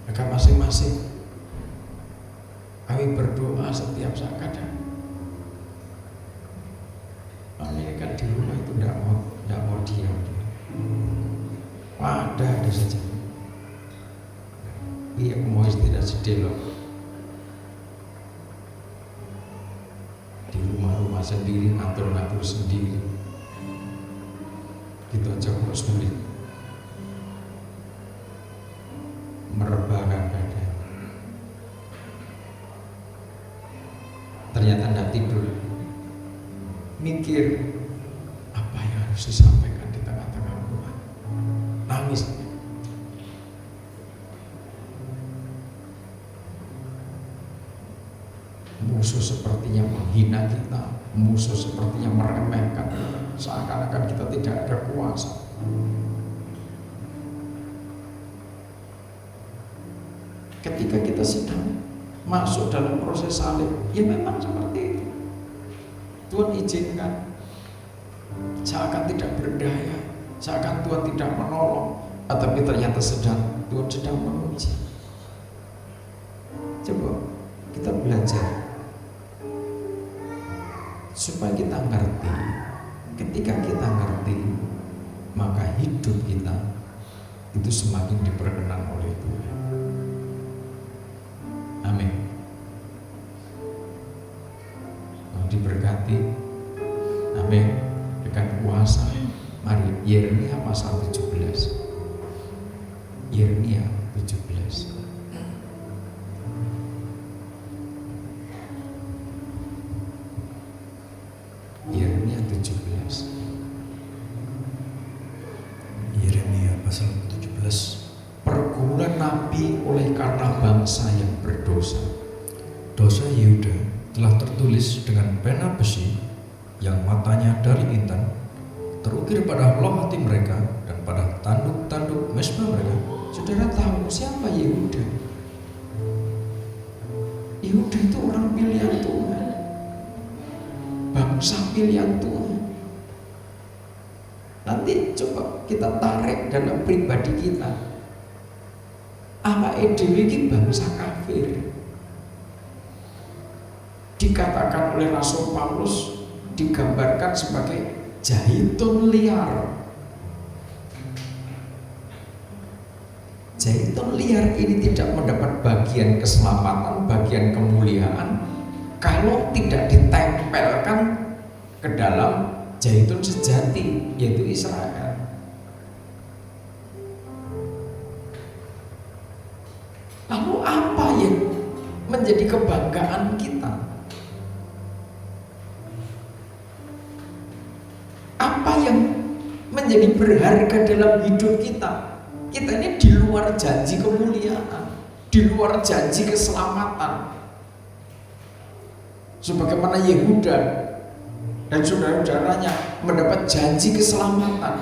Maka masing-masing kami berdoa setiap saat kadang. Kami kan di rumah itu tidak mau diam. Ada saja. Iya, mau tidak sedih loh. Di rumah-rumah sendiri, ngatur-ngatur sendiri. Gitu aja kok sulit. Merebahkan badan. Ternyata tidak tidur. Mikir apa yang harus disampaikan di tengah-tengah rumah. Nangis. Musuh sepertinya menghina kita, musuh sepertinya meremehkan, seakan-akan kita tidak ada kuasa. Ketika kita sedang masuk dalam proses salib, ya memang seperti itu. Tuhan izinkan, seakan tidak berdaya, seakan Tuhan tidak menolong, Tetapi ternyata Tuhan sedang menguji. Coba kita belajar supaya kita ngerti. Ketika kita ngerti, maka hidup kita itu semakin diperkenan oleh Tuhan. Amin. Diberkati. Amin. Dengan kuasa. Mari Yeremia pasal 17. Yeremia 17. Yeremia 17. Yeremia pasal 17. Pergumulan nabi oleh karena bangsa yang berdosa. Dosa Yehuda telah tertulis dengan pena besi yang matanya dari intan, terukir pada loh hati mereka dan pada tanduk-tanduk mesbah mereka. Saudara tahu siapa Yehuda? Yehuda itu orang pilihan Tuhan, bangsa pilihan Tuhan. Nanti coba kita tarik dalam pribadi kita. Awake dhewe iki bangsa kafir. Dikatakan oleh Rasul Paulus, digambarkan sebagai jaitun liar. Jaitun liar ini tidak mendapat bagian keselamatan, bagian kemuliaan kalau tidak ditempelkan ke dalam jaitun sejati, yaitu Israel. Lalu apa yang menjadi kebanggaan kita? Apa yang menjadi berharga dalam hidup kita? Kita ini di luar janji kemuliaan, di luar janji keselamatan. Sebagaimana Yehuda dan saudara-saudaranya mendapat janji keselamatan,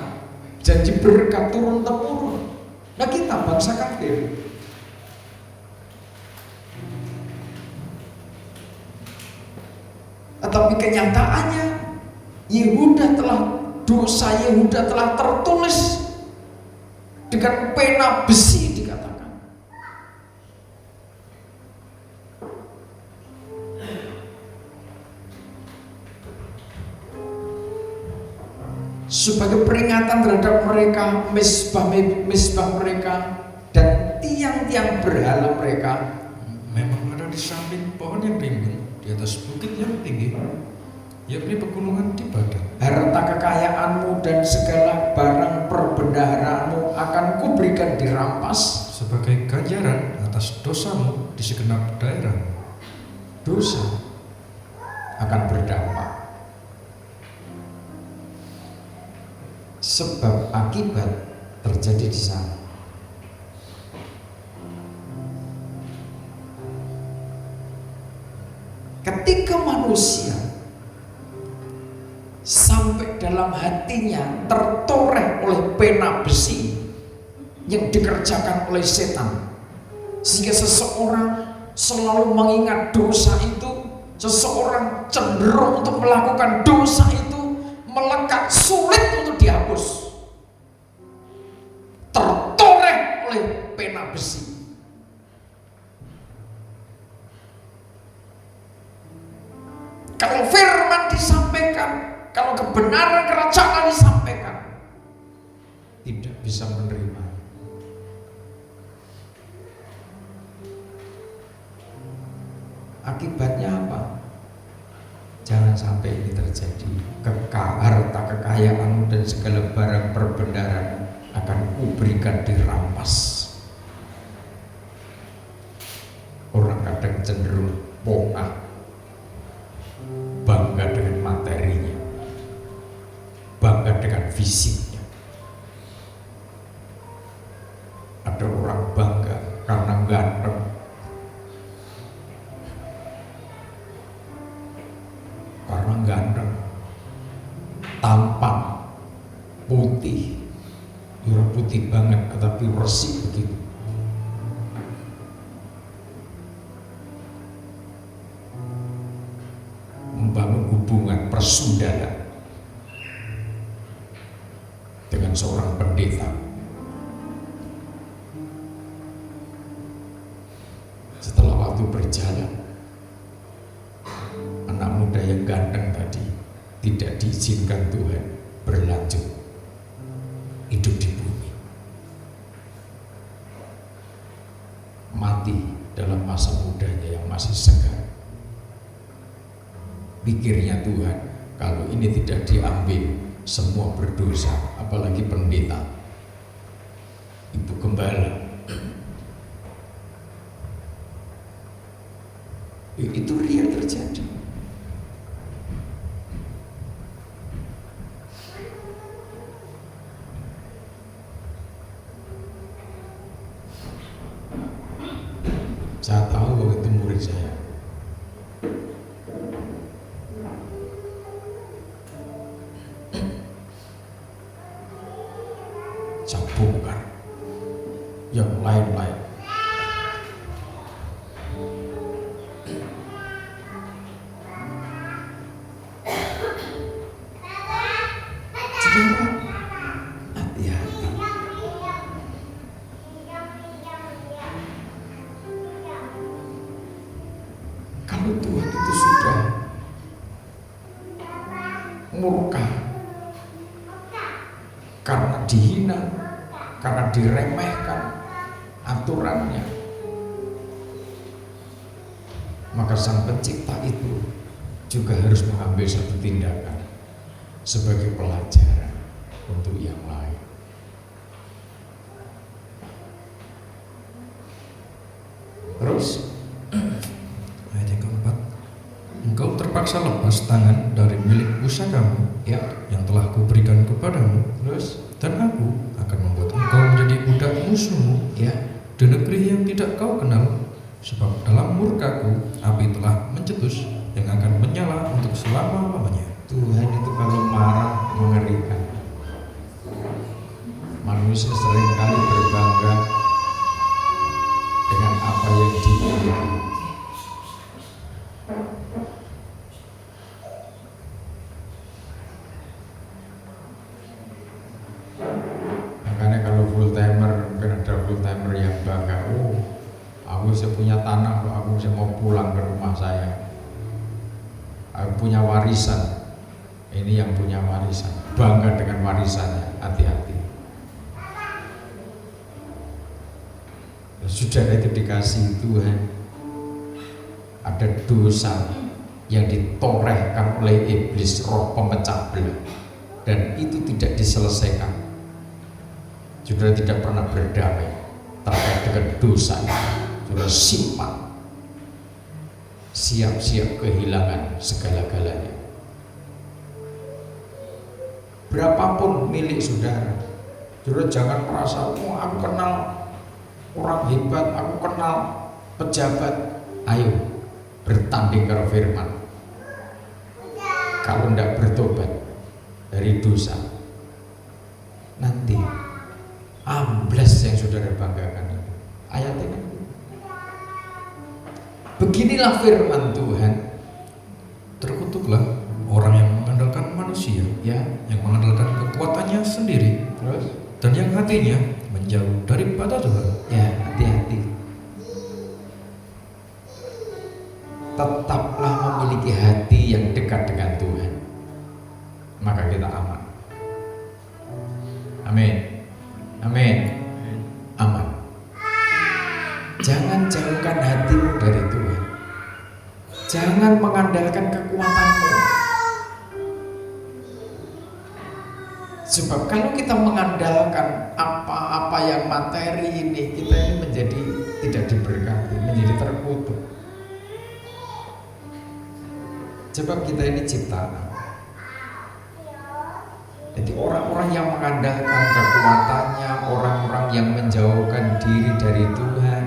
janji berkat turun-temurun. Nah, kita bangsa kafir. Tetapi kenyataannya dosa Yehuda telah tertulis dengan pena besi, dikatakan. Sebagai peringatan terhadap mereka, misbah mereka dan tiang-tiang berhala mereka Memang ada di samping pohon yang rimbun, di atas bukit yang tinggi, yakni pegunungan di badan. harta kekayaanmu dan segala barang perbendaharaanmu akan kuberikan dirampas. Sebagai ganjaran atas dosamu di segenap daerah. Dosa akan berdampak, sebab akibat terjadi di sana. Ketika manusia sampai dalam hatinya tertoreh oleh pena besi yang dikerjakan oleh setan, sehingga seseorang selalu mengingat dosa itu, seseorang cenderung untuk melakukan dosa itu, melekat, sulit untuk dihapus, tertoreh oleh pena besi. Kalau firman disampaikan, kalau kebenaran kerajaan disampaikan, tidak bisa menerima. Akibatnya apa? Jangan sampai ini terjadi. Harta kekayaanmu dan segala barang perbendaharaan akan kuberikan dirampas. Orang kadang cenderung pongah, bangga dengan materinya, bangga dengan fisiknya. Ada orang bangga karena ganteng, tampan, putih, putih banget, tetapi resik begitu. Membangun hubungan persaudaraan dengan seorang pendeta, waktu berjalan, anak muda yang ganteng tadi tidak diizinkan Tuhan berlanjut hidup di bumi, mati dalam masa mudanya yang masih segar. Pikirnya Tuhan, kalau ini tidak diambil, semua berdosa, apalagi pendeta, ibu gembala. Itu real terjadi. Saya tahu bahwa itu murid saya. Saya bongkar yang lain-lain. Saudara, hati-hati. Kalau Tuhan itu sudah murka karena dihina, karena diremehkan aturannya, maka Sang Pencipta itu juga harus mengambil satu tindakan sebagai pelajaran untuk yang lain. Terus Ayat yang keempat, engkau terpaksa lepas tangan dari milik pusakamu ya, yang telah kuberikan kepadamu, terus dan aku akan membuat engkau menjadi budak musuhmu ya, di negeri yang tidak kau kenal, sebab dalam murkaku api telah mencetus yang akan menyala untuk selama-lamanya. Tuhan itu kalau marah mengerikan. Manusia seringkali berbangga dengan apa yang dimiliki. Makanya kalau full timer, mungkin ada full timer yang bangga, oh aku bisa punya tanah, aku bisa mau pulang ke rumah saya, aku punya warisan. Ini yang punya warisan, bangga dengan warisannya. Hati-hati. Sudah itu dikasih Tuhan, ada dosa yang ditorehkan oleh iblis, roh pemecah belah, dan itu tidak diselesaikan. Saudara tidak pernah berdamai terkait dengan dosa itu. Saudara simpan, siap-siap kehilangan segala-galanya. Berapapun milik saudara, saudara jangan merasa, oh aku kenal orang hebat, aku kenal pejabat. Ayo bertanding ke firman. Kalau tidak bertobat dari dosa, nanti ambles yang saudara banggakan itu. Ayat ini. Beginilah firman Tuhan. Terkutuklah orang yang mengandalkan manusia, Ya, yang mengandalkan kekuatannya sendiri, terus dan yang hatinya menjauh daripada Tuhan. ya, hati-hati. Tetaplah memiliki hati yang dekat dengan Tuhan, maka kita aman. Amin. Amin. Aman. Jangan jauhkan hatimu dari Tuhan. Jangan mengandalkan kekuatanmu. Sebab kalau kita mengandalkan apa-apa yang materi ini, kita ini menjadi tidak diberkati, menjadi terkutuk. Sebab kita ini ciptaan. Jadi orang-orang yang mengandalkan kekuatannya, orang-orang yang menjauhkan diri dari Tuhan,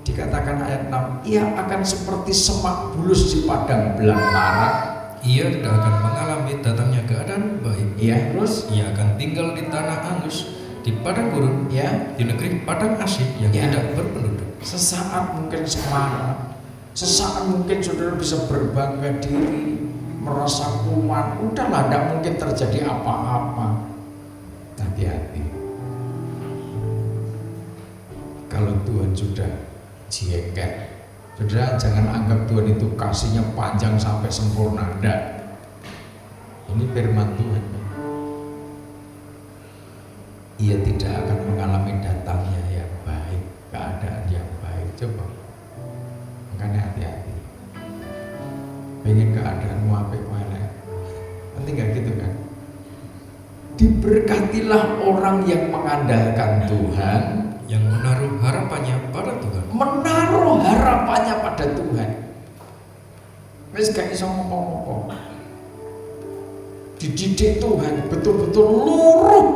dikatakan ayat 6, ia akan seperti semak bulus di padang belantara. Ia tidak akan mengalami datangnya keadaan baik. Ya, terus Ia akan tinggal di tanah angus, di padang gurun, ya, di negeri padang asing yang Ya. tidak berpenduduk. sesaat mungkin semangat, sesaat mungkin saudara bisa berbangga diri, merasa kuat. Udahlah, tidak mungkin terjadi apa-apa. Hati-hati. Kalau Tuhan sudah jengkel, Saudara jangan anggap Tuhan itu kasihnya panjang sampai sempurna. Enggak. Ini firman Tuhan. Ia tidak akan mengalami datangnya yang baik, keadaan yang baik. Coba. Makanya hati-hati. Pengen keadaanmu apik wae. Penting gak gitu kan? Diberkatilah orang yang mengandalkan Tuhan, yang menaruh harapannya pada Tuhan. Menaruh harapannya pada Tuhan. Wis gak iso ngomong-ngomong. Dididik Tuhan betul-betul luruh.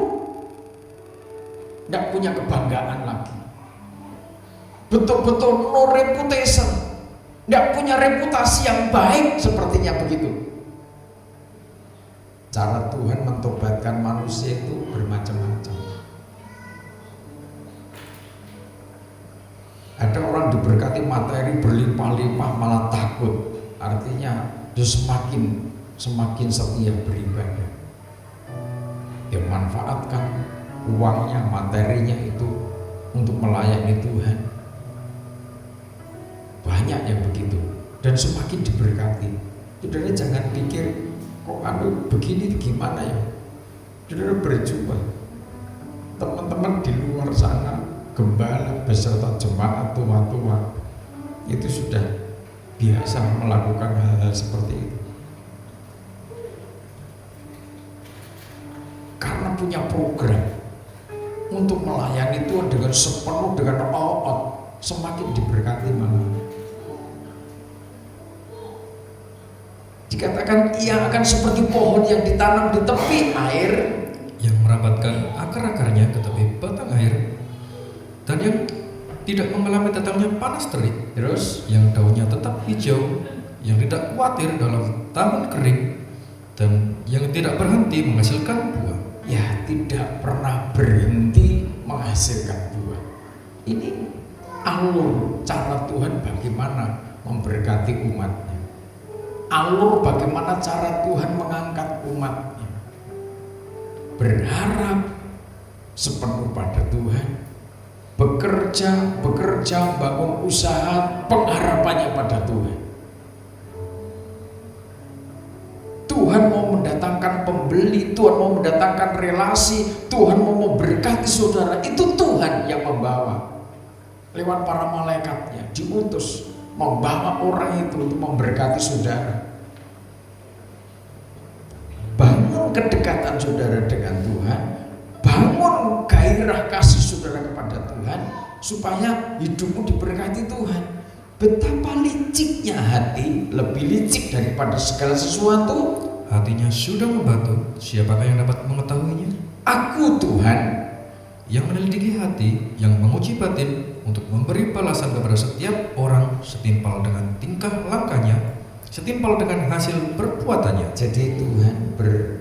Nggak punya kebanggaan lagi. Betul-betul no reputation. Nggak punya reputasi yang baik, sepertinya begitu. Cara Tuhan mentobatkan manusia itu bermacam-macam. Ada orang diberkati materi berlimpah-limpah malah takut. Artinya dia semakin setia beribadah. Dia manfaatkan uangnya, materinya itu untuk melayani Tuhan. Banyak yang begitu dan semakin diberkati. Saudara jangan pikir kok begini gimana ya. Saudara berjumpa teman-teman di luar sana, gembala beserta jemaat tua-tua itu sudah biasa melakukan hal-hal seperti itu. Karena punya program untuk melayani Tuhan dengan sepenuh, dengan all, semakin diberkati malah. Dikatakan ia akan seperti pohon yang ditanam di tepi air, yang merambatkan akar-akarnya ke tepi batang air, dan yang tidak mengalami datangnya panas terik, terus yang daunnya tetap hijau, yang tidak khawatir dalam tahun kering, dan yang tidak berhenti menghasilkan buah. Ya, tidak pernah berhenti menghasilkan buah. Ini alur cara Tuhan bagaimana memberkati umatnya. Alur bagaimana cara Tuhan mengangkat umatnya. Berharap sepenuh pada Tuhan. Bekerja, bangun usaha, pengharapannya pada Tuhan. Tuhan mau mendatangkan pembeli, Tuhan mau mendatangkan relasi, Tuhan mau memberkati saudara. Itu Tuhan yang membawa lewat para malaikatnya, diutus membawa orang itu untuk memberkati saudara. Bangun kedekatan saudara dengan Tuhan, bangun gairah kasih saudara kepada Tuhan, supaya hidupmu diberkati Tuhan. Betapa liciknya hati, lebih licik daripada segala sesuatu. Hatinya sudah membatu, siapakah yang dapat mengetahuinya? Aku Tuhan yang menyelidiki hati, yang menguji batin, untuk memberi balasan kepada setiap orang setimpal dengan tingkah langkahnya, setimpal dengan hasil perbuatannya. Jadi Tuhan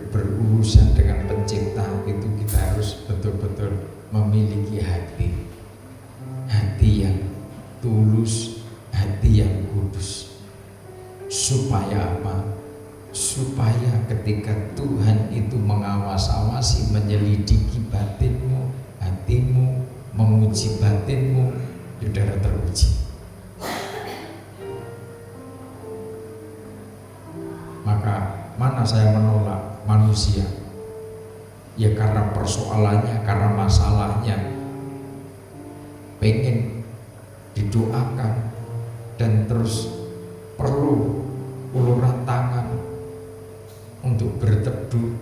berurusan dengan pencipta itu kita harus betul-betul memiliki hati yang tulus, hati yang kudus. Supaya apa? Supaya ketika Tuhan itu mengawas-awasi, menyelidiki batinmu, hatimu, menguji batinmu, saudara teruji. Maka mana saya menolak manusia? Ya karena persoalannya, karena masalahnya pengen didoakan dan terus perlu uluran tangan untuk berteduh,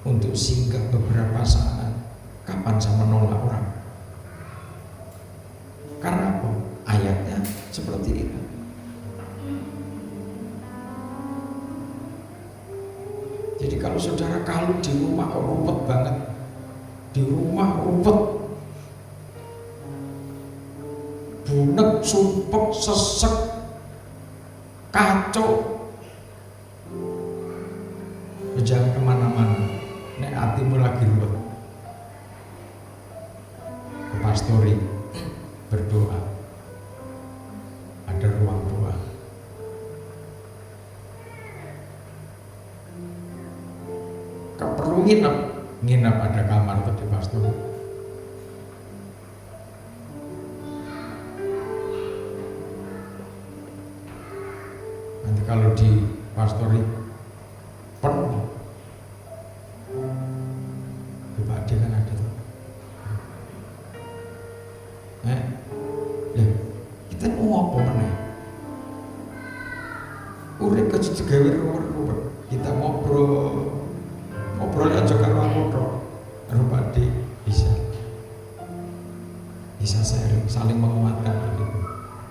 untuk singgah beberapa saat. Kapan saya menolak orang? Karena apa? Ayatnya seperti itu. Jadi kalau saudara kalut di rumah kok rumpet banget, di rumah rumpet, bunek, sumpek, sesek, kacau, jangan kemana-mana. Nek hatimu lagi ruwet, ke pastori berdoa, ada ruang doa. Kau perlu nginep ada kamar tuh di pastori. Nanti kalau di pastori penuh. Pak Ade kan ada tuh. Ya, kita mau apa mana? Urip kejegawe ruwet. Kita ngobrol aja karo aku tok. Karo Pak Ade bisa sharing, saling menguatkan begitu.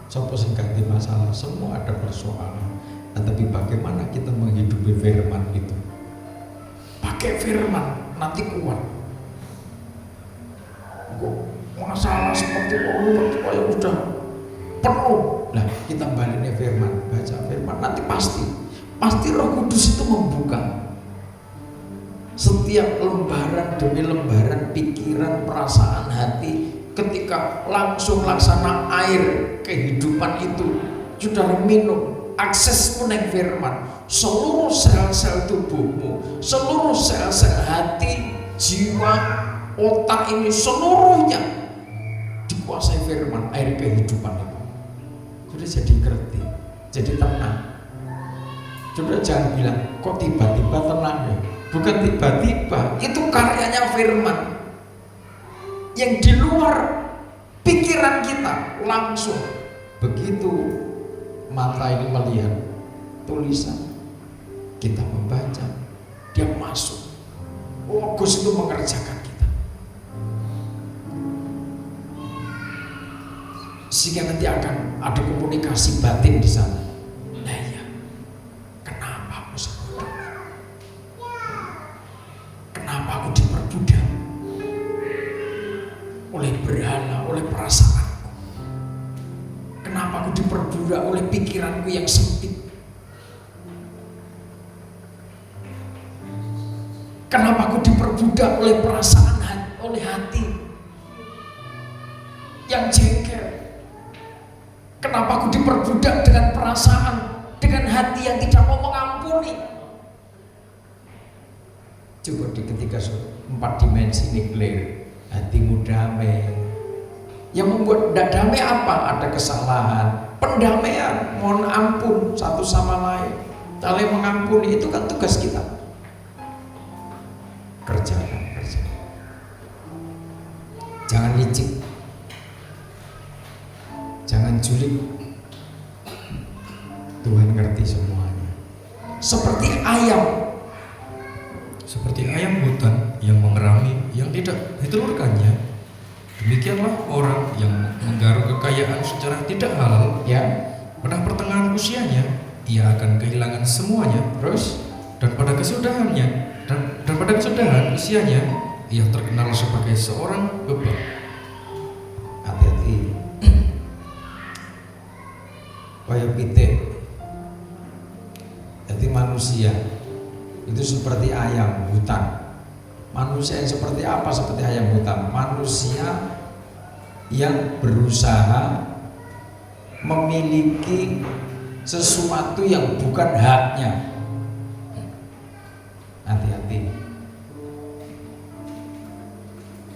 Sopo sing ganti masalah, semua ada persoalan. Nah, tapi bagaimana kita menghidupi firman itu? Pakai firman, nanti kuat. Kok masalah seperti itu kayak udah penuh. Nah, kita baliknya firman, baca firman, nanti pasti Roh Kudus itu membuka setiap lembaran demi lembaran pikiran, perasaan, hati. Ketika langsung laksana air kehidupan itu sudah minum, akses meneng firman, seluruh sel-sel tubuhmu, seluruh sel-sel hati, jiwa, otak ini seluruhnya dikuasai firman, air kehidupan itu. Sudah jadi ngerti, jadi tenang. Sudah jangan bilang kok tiba-tiba tenang ya. Bukan tiba-tiba, itu karyanya firman yang di luar pikiran kita langsung. Begitu mata ini melihat tulisan, kita membaca, dia masuk. Logos itu mengerjakan kita, sehingga nanti akan ada komunikasi batin di sana. Nah iya, kenapa aku seperti ini? Kenapa aku diperbudak oleh berhala, oleh perasaanku? Kenapa aku diperbudak oleh pikiranku yang sempit? Kenapa aku diperbudak oleh perasaan, oleh hati yang jengkel? Kenapa aku diperbudak dengan perasaan, dengan hati yang tidak mau mengampuni? Coba di ketika 4 dimensi nuklir, hatimu damai. Yang membuat tidak damai apa? Ada kesalahan, pendamaian, mohon ampun satu sama lain, saling mengampuni. Itu kan tugas kita. Kerjakan. Jangan licik, jangan julik. Tuhan ngerti semuanya. Seperti ayam hutan yang mengerami yang tidak ditelurkannya, demikianlah orang yang menggaruk kekayaan secara tidak halal. Ya, Pada pertengahan usianya ia akan kehilangan semuanya. terus Dan pada kesudahan usianya ia terkenal sebagai seorang bebal. hati-hati. Kayak pitik. Jadi manusia itu seperti ayam hutan. Manusia yang seperti apa? Seperti ayam hutan. Manusia yang berusaha memiliki sesuatu yang bukan haknya. Hati-hati.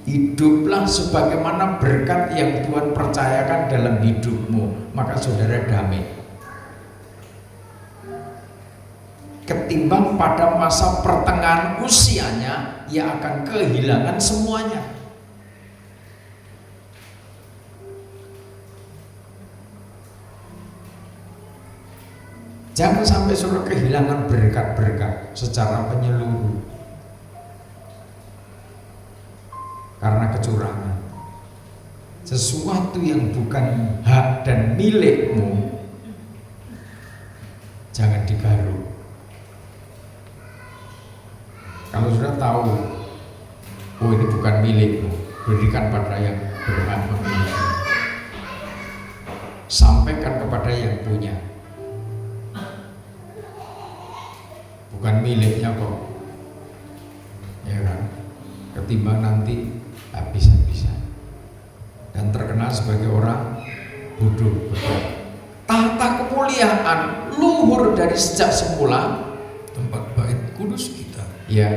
Hiduplah sebagaimana berkat yang Tuhan percayakan dalam hidupmu, maka saudara damai. Ketimbang pada masa pertengahan usianya, ia akan kehilangan semuanya. Jangan sampai suruh kehilangan berkat-berkat secara menyeluruh karena kecurangan. Sesuatu yang bukan hak dan milikmu jangan digaruk. Kalau sudah tahu, oh ini bukan milikmu, berikan pada yang berhak memiliki. Sampaikan kepada yang punya. Bukan miliknya kok, ya kan? Ketimbang nanti habis-habisan dan terkenal sebagai orang bodoh. Tahta kemuliaan luhur dari sejak semula, Tempat bait kudus kita. ya,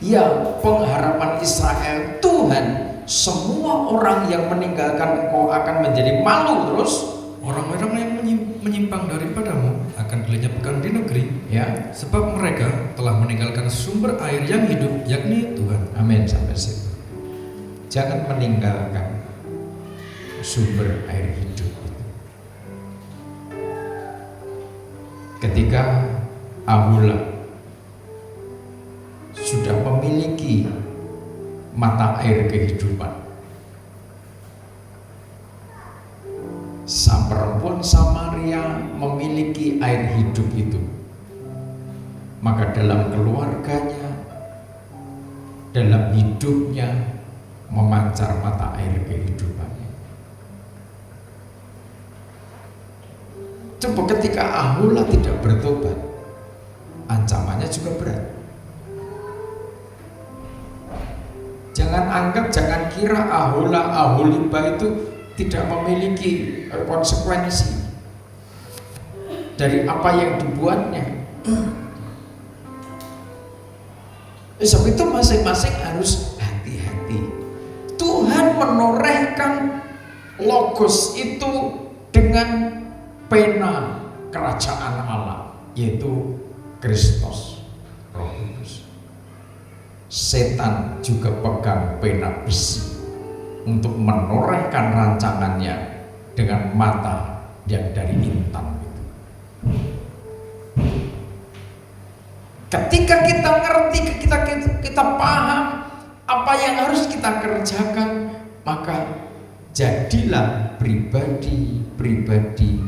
yang pengharapan Israel Tuhan, semua orang yang meninggalkan engkau akan menjadi malu. Terus Orang-orang yang menyimpang daripadamu akan dilenyapkan di negeri, Ya, sebab mereka telah meninggalkan sumber air yang hidup, yakni Tuhan. amin sampai situ. Jangan meninggalkan sumber air hidup itu. Ketika Ahula sudah memiliki mata air kehidupan, sang perempuan Samaria memiliki air hidup itu, maka dalam keluarganya, dalam hidupnya memancar mata air kehidupannya. Coba ketika Ahula tidak bertobat, ancamannya juga berat. Jangan kira Aholiba itu tidak memiliki konsekuensi dari apa yang dibuatnya. Sebab itu masing-masing harus hati-hati. Tuhan menorehkan logos itu dengan pena kerajaan Allah, yaitu Kristus, Roh Kudus. Setan juga pegang pena besi untuk menorehkan rancangannya dengan mata yang dari intan itu. Ketika kita ngerti, kita paham apa yang harus kita kerjakan, maka jadilah pribadi-pribadi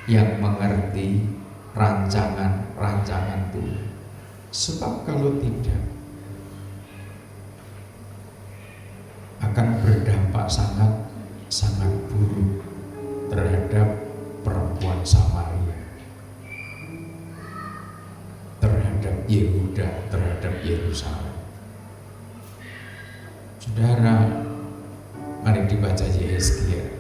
yang mengerti rancangan-rancangan Tuhan. Sebab kalau tidak, akan berdampak sangat buruk terhadap perempuan Samaria, terhadap Yehuda, terhadap Yerusalem. Saudara, mari dibaca Yehezkiel.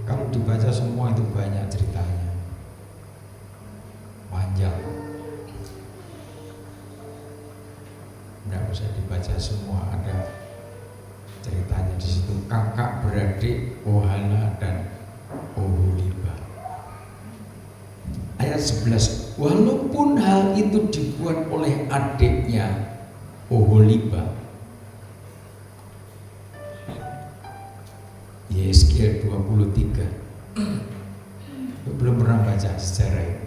Kalau dibaca semua itu banyak ceritanya, panjang, tidak bisa dibaca semua. Ada ceritanya di situ, kakak beradik Ohala dan Oholiba. Ayat 11, walaupun hal itu dibuat oleh adiknya Oholiba. Yehezkiel 23. Belum pernah baca sejarah ini.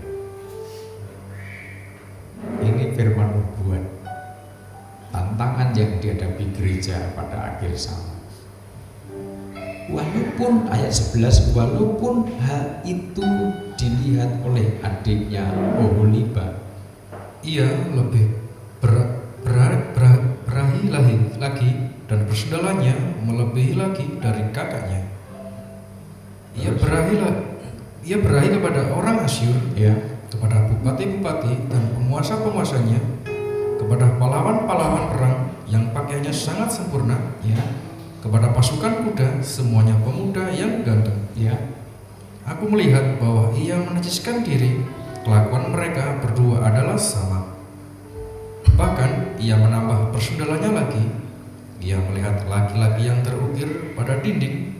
Ini firman nubuat, tantangan yang dihadapi gereja pada akhir zaman. Walaupun ayat 11, walaupun hal itu dilihat oleh adiknya Oholiba, Ia lebih berahi lagi dan persaudaranya melebihi lagi dari kakaknya. Ia berahi kepada orang Asyur, ya, kepada bupati-bupati dan penguasa-penguasanya, kepada pahlawan-pahlawan perang yang pakaiannya sangat sempurna, ya, kepada pasukan kuda semuanya pemuda yang ganteng. ya. Aku melihat bahwa ia menajiskan diri, kelakuan mereka berdua adalah sama. Bahkan ia menambah persaudaranya lagi. Ia melihat laki-laki yang terukir pada dinding,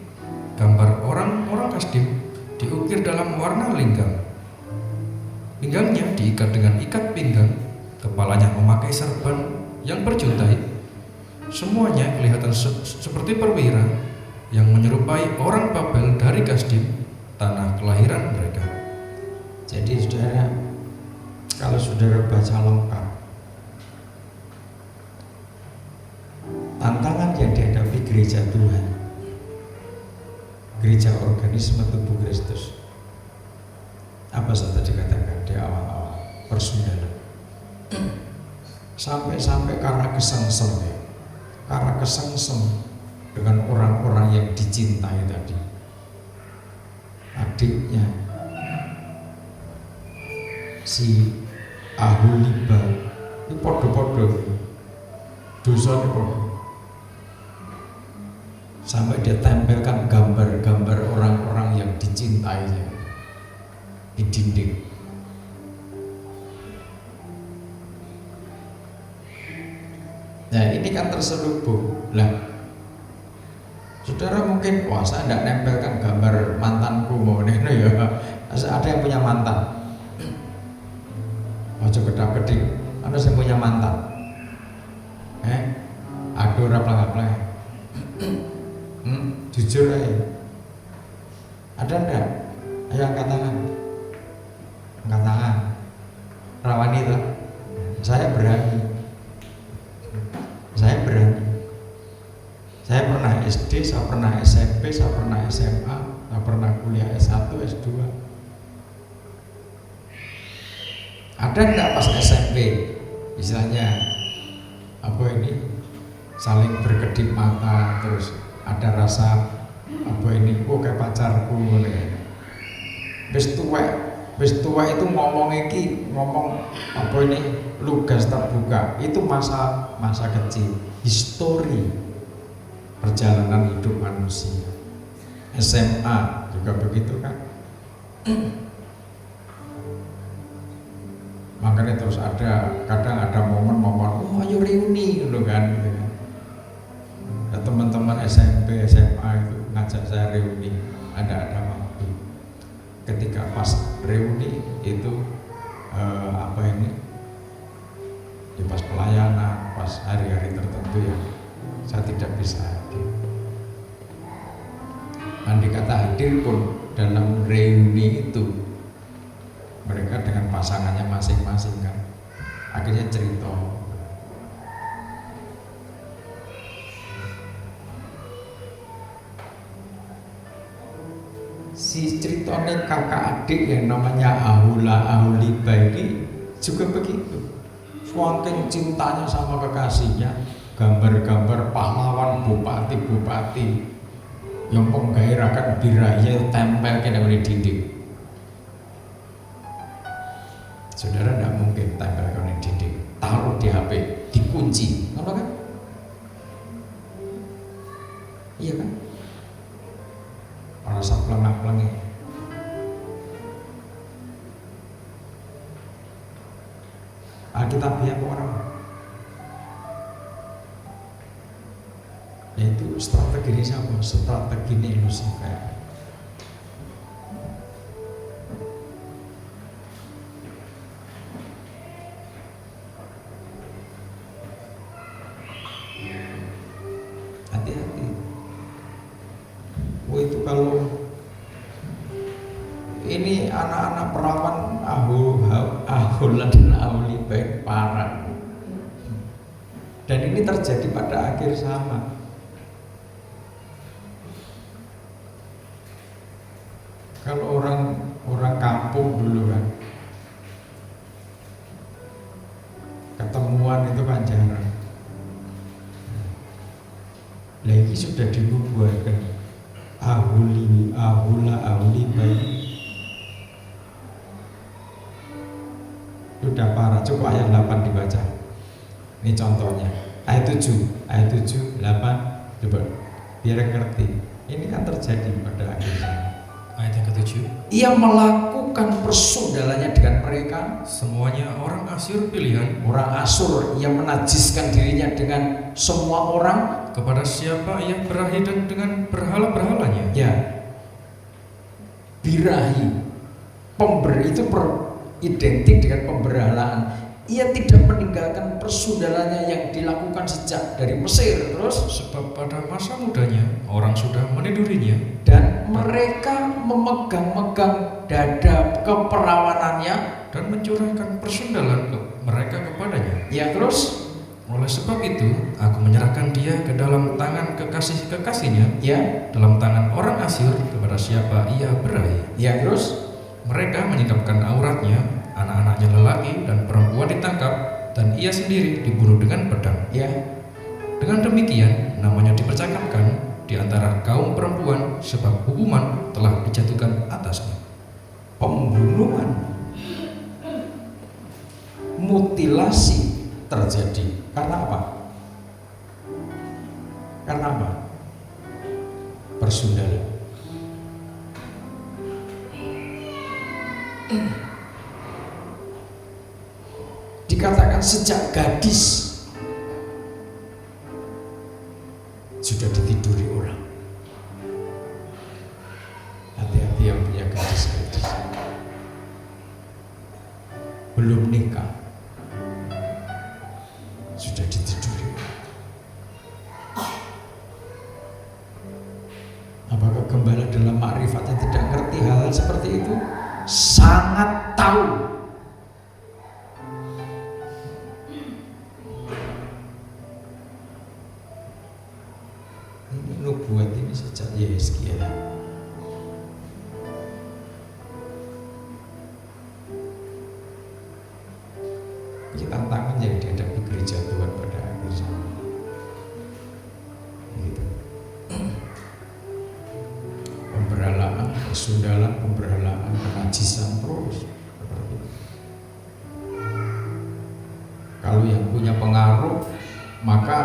gambar orang-orang Kasdim diukir dalam warna linggang. Pinggangnya diikat dengan ikat pinggang, kepalanya memakai serban yang berjuntai. Semuanya kelihatan seperti perwira yang menyerupai orang Babel dari Kasdim, tanah kelahiran mereka. Jadi saudara, kalau saudara baca lengkap tantangan yang dihadapi gereja Tuhan, gereja organisme tubuh Kristus, apa saja dikatakan di awal-awal, persaudaraan, sampai karena kesengsem dengan orang-orang yang dicintai tadi, adiknya si Aholiba itu podo-podo dosa ini podo, sampai dia tempelkan gambar-gambar orang-orang yang dicintainya di dinding. Nah ini kan terselubung lah. Saudara mungkin, wah saya tidak nempelkan gambar mantanku mau nih ya. Ada yang punya mantan. Ojo kedap-kedip, ada yang punya mantan. Aduh raplang-raplang. Jujur aja. Ada enggak? Ayo angkat tangan. Angkat tangan. Rawani itu. Saya berani. Saya berani. Saya pernah SD, saya pernah SMP, saya pernah SMA, saya pernah kuliah S1, S2. Ada enggak pas SMP? Istilahnya apa ini? Saling berkedip mata, terus ada rasa apa ini? Oh kayak pacarku nih. Wis tuwek itu ngomong apa ini? Lugas terbuka. Itu masa kecil, histori perjalanan hidup manusia. SMA juga begitu kan. Makanya terus kadang ada momen-momen, oh ayo reuni gitu kan. Nah, teman-teman SMP, SMA itu ngajak saya reuni, ada waktu. Ketika pas reuni itu apa ini? Ya pas pelayanan, pas hari-hari tertentu ya saya tidak bisa hadir. Andai kata hadir pun dalam reuni itu mereka dengan pasangannya masing-masing kan, akhirnya cerita. Si ceritanya kakak adik yang namanya Ahula Ahuliba ini juga begitu. Saking cintanya sama kekasihnya, gambar-gambar pahlawan bupati-bupati yang menggairahkan birahi tempel kena di dinding. Saudara tidak mungkin tempel kena di dinding, taruh di HP, dikunci, apa kan? Iya kan? Rasa pelengah-pelengah. Alkitabiah orang. Yaitu strategi ini siapa? Strategi ini Lucifer. Hati-hati. Itu kalau ini anak-anak perawan Ahula dan Ahuliba parah. Dan ini terjadi pada akhir zaman. Kalau orang kampung dulu kan ketemuan itu kan jarang. Lagi sudah dibuatkan Ahula Ahuliba sudah parah. Coba ayat 8 dibaca. Ini contohnya ayat 7, 8 coba biar ngerti. Ini kan terjadi pada akhir zaman. Ayat yang ke-7, ia melakukan persundalannya dengan mereka, semuanya orang Asyur pilihan, orang Asur yang menajiskan dirinya dengan semua orang, kepada siapa ia berahi dan dengan berhala-berhalanya. ya birahi, pemberi itu identik dengan pemberhalaan. Ia tidak meninggalkan persundalannya yang dilakukan sejak dari Mesir. Terus Sebab pada masa mudanya orang sudah menidurinya, dan mereka memegang-megang dada keperawanannya, dan mencurahkan persundalan mereka kepadanya. ya terus Oleh sebab itu aku menyerahkan dia ke dalam tangan kekasih-kekasihnya, ya dalam tangan orang Asyur kepada siapa ia berahi. ya terus Mereka menyingkapkan auratnya, anak-anaknya lelaki dan perempuan ditangkap, dan ia sendiri dibunuh dengan pedang. ya Dengan demikian namanya dipercakapkan di antara kaum perempuan, sebab hukuman telah dijatuhkan atasnya. pembunuhan, mutilasi terjadi. Karena apa? Karena apa? Persundalan. Dikatakan sejak gadis sudah ditiduri orang. Hati-hati yang punya gadis-gadis belum nikah sudah ditiduri orang. Apakah gembala dalam makrifatnya tidak ngerti hal seperti itu? Sangat tahu. Ini nubuat ini sejak Yesaya. Ini tantangan yang dihadapi gereja Tuhan pada akhir zaman. Gitu. Pemberhalaan, kesundalan, pemberhalaan, kenajisan terus. Seperti itu. Kalau yang punya pengaruh, maka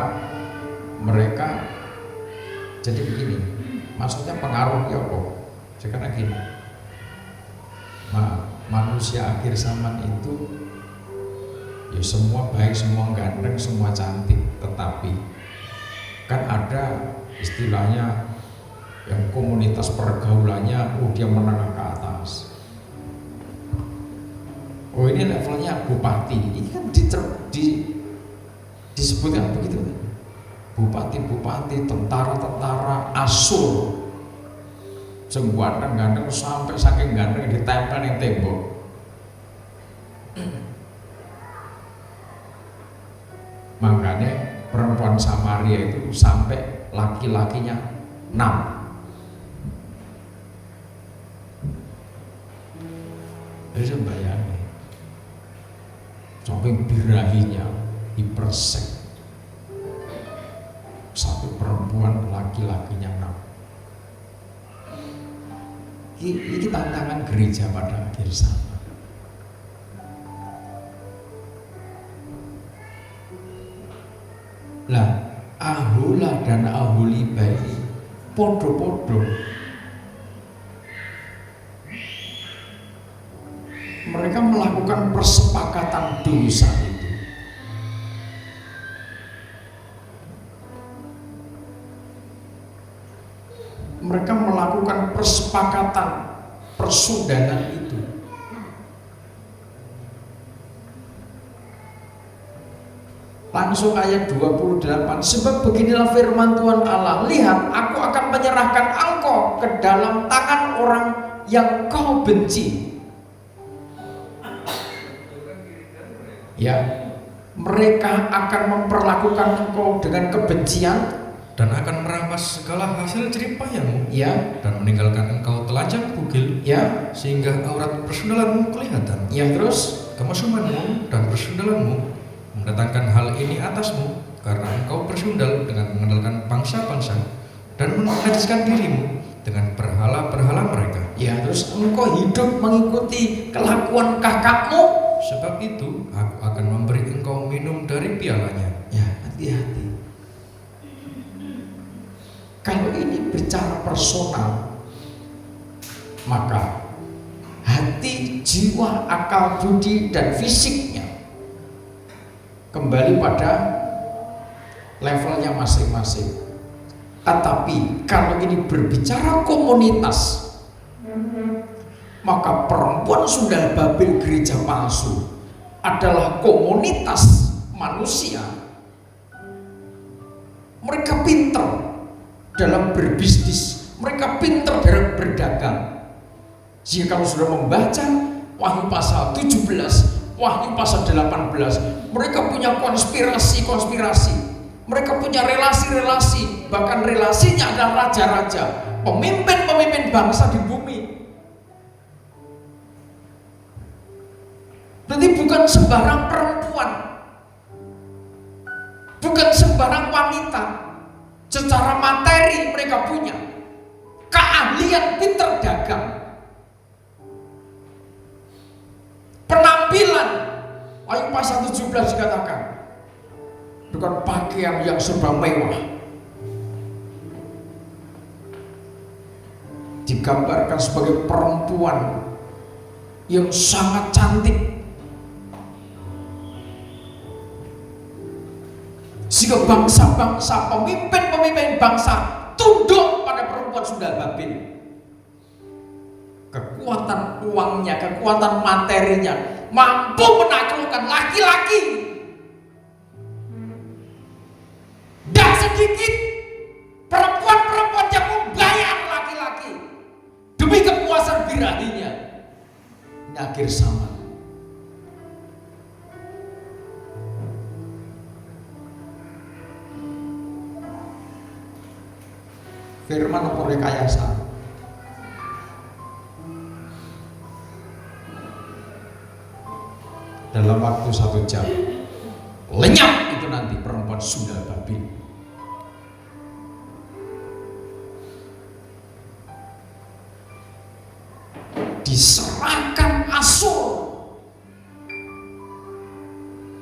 mereka jadi begini. Maksudnya pengaruhnya apa? Sekarang gini, manusia akhir zaman itu ya semua baik, semua ganteng, semua cantik, tetapi kan ada istilahnya yang komunitas pergaulannya dia menengah ke atas. Oh ini levelnya bupati, ini kan disebutkan begitu. Bupati-bupati, tentara-tentara, asur, sing ganteng-ganteng sampai saking ganteng ditempel yang tembok. Makanya perempuan Samaria itu sampai laki-lakinya 6. Bisa bayangin, sampai birahinya dipersek. Satu perempuan, laki-lakinya 6. Ini tantangan gereja pada akhir zaman. Lah, Ahola dan Aholiba ini podo-podo. Mereka melakukan persepakatan dosa itu. Mereka melakukan persepakatan persundanan itu. Langsung ayat 28, sebab beginilah firman Tuhan Allah, lihat aku akan menyerahkan engkau ke dalam tangan orang yang kau benci. Ya, mereka akan memperlakukan engkau dengan kebencian dan akan merampas segala hasil jeripayahmu, ya, dan meninggalkan engkau telanjang bugil, ya, sehingga aurat persundalanmu kelihatan, ya, terus kemesumanmu dan persundalanmu mendatangkan hal ini atasmu, karena engkau bersundal dengan mengandalkan bangsa-bangsa dan menajiskan dirimu dengan berhala-berhala mereka. Ya, terus engkau hidup mengikuti kelakuan kakakmu. Sebab itu aku akan memberi engkau minum dari pialanya. Ya, hati-hati. Kalau ini bicara personal, maka hati, jiwa, akal, budi, dan fisiknya kembali pada levelnya masing-masing. Tetapi kalau ini berbicara komunitas, maka perempuan sundal Babel gereja palsu adalah komunitas manusia. Mereka pintar dalam berbisnis, mereka pintar dalam berdagang. Jika kalau sudah membaca Wahyu pasal 17, Wahyu pasal 18, mereka punya konspirasi-konspirasi, mereka punya relasi-relasi, bahkan relasinya adalah raja-raja, pemimpin-pemimpin bangsa di bumi. Berarti bukan sembarang perempuan, bukan sembarang wanita. Secara materi mereka punya keahlian, pintar dagang, penampilan. Wahyu pasal 17 dikatakan dengan pakaian yang serba mewah, digambarkan sebagai perempuan yang sangat cantik. Sehingga bangsa-bangsa, pemimpin-pemimpin bangsa tunduk pada perempuan sundal Babil. Kekuatan uangnya, kekuatan materinya mampu menaklukkan laki-laki. Dan sedikit perempuan-perempuan yang membayar laki-laki demi kepuasan birahinya. Ini akhir zaman. Firman apa rekayasa? Dalam waktu 1 jam lenyap itu nanti perempuan sundal Babil. Diserahkan Asyur.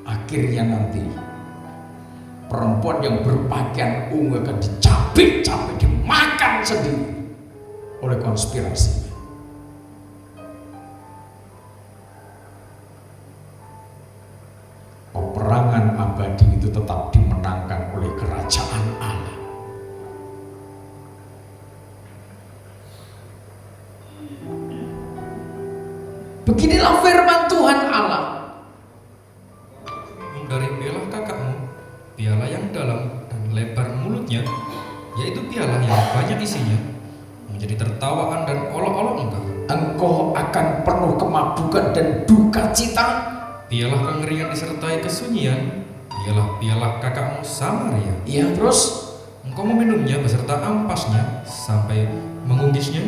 Akhirnya nanti perempuan yang berpakaian ungu akan dicabik-cabik, dimakan sendiri oleh konspirasi. Peperangan abadi itu tetap dimenangkan oleh kerajaan Allah. Beginilah firman Tuhan Allah. Hindari kakakmu piala yang dalam dan lebar mulutnya, yaitu piala yang banyak isinya, menjadi tertawaan dan olok-olok engkau. Engkau akan penuh kemabukan dan duka cita. Piala kengeringan disertai kesunyian, ialah piala kakakmu Samaria. Iya, terus Engkau meminumnya beserta ampasnya sampai mengunggisnya,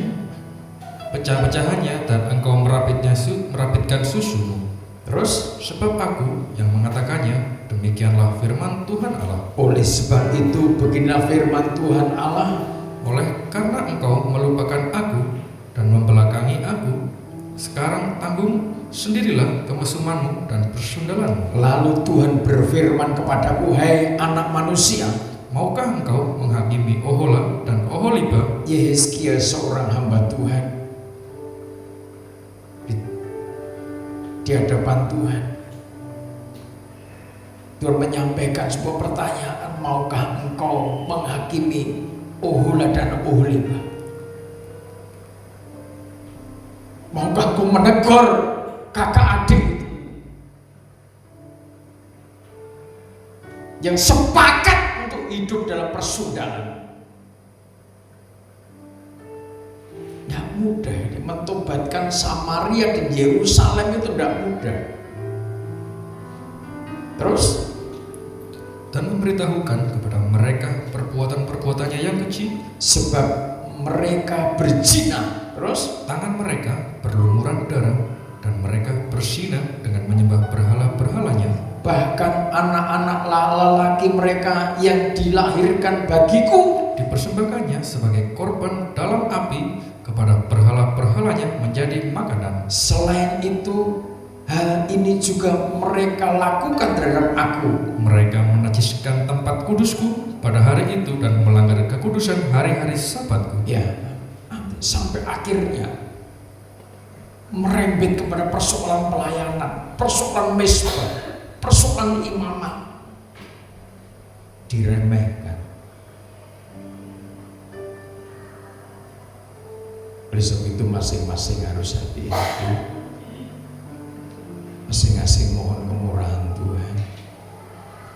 pecah-pecahannya, dan engkau merapitkan susumu. Terus, sebab aku yang mengatakannya, demikianlah firman Tuhan Allah. Oleh sebab itu beginilah firman Tuhan Allah. Oleh karena engkau melupakan aku dan membelakangi aku, sekarang tanggung sendirilah kemesumanmu dan persundalanmu. Lalu Tuhan berfirman kepadaku, hai anak manusia, maukah engkau menghakimi Ohola dan Oholiba? Yehezkiel seorang hamba Tuhan di hadapan Tuhan. Tuhan menyampaikan sebuah pertanyaan, maukah engkau menghakimi Ohola dan Oholiba? Maukah engkau menegur kakak adik itu yang sepakat untuk hidup dalam persundalan? Tidak mudah ini, mentobatkan Samaria dan Yerusalem itu tidak mudah. Terus, dan memberitahukan kepada mereka perbuatan-perbuatannya yang kecil, sebab mereka berzina. Terus, tangan mereka berlumuran darah dan mereka berzina dengan menyembah berhala-berhalanya. Bahkan anak-anak lelaki mereka yang dilahirkan bagiku dipersembahkannya sebagai korban dalam api kepada berhala-berhalanya menjadi makanan. Selain itu, hal ini juga mereka lakukan terhadap aku. Mereka menajiskan tempat kudusku pada hari itu dan melanggar kekudusan hari-hari sabatku. Ya, sampai akhirnya merembet kepada persoalan pelayanan, persoalan mesbah, persoalan imamat, diremehkan. Oleh sebab itu masing-masing harus hati-hati, masing-masing mohon kemurahan Tuhan.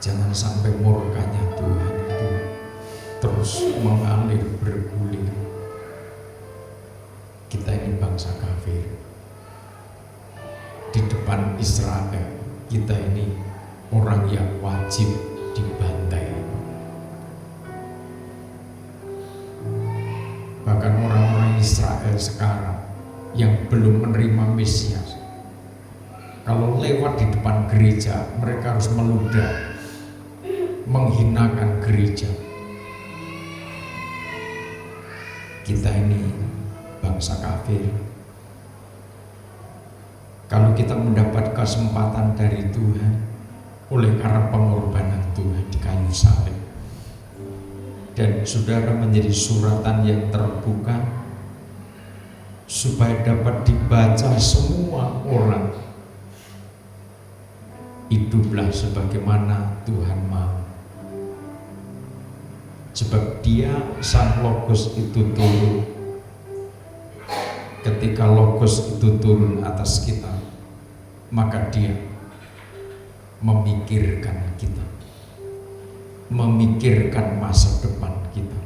Jangan sampai murkanya Tuhan itu terus mengalir bergulir. Kita ini bangsa kafir. Di depan Israel, kita ini orang yang wajib dibantai. Bahkan orang-orang Israel sekarang yang belum menerima Mesias, kalau lewat di depan gereja, mereka harus meludah, menghinakan gereja. Kita ini bangsa kafir. Kalau kita mendapat kesempatan dari Tuhan oleh karena pengorbanan Tuhan di kayu salib, dan saudara menjadi suratan yang terbuka supaya dapat dibaca semua orang, hiduplah sebagaimana Tuhan mau. Sebab dia sang Logos itu turun. Ketika Logos itu turun atas kita, maka dia memikirkan kita, memikirkan masa depan kita.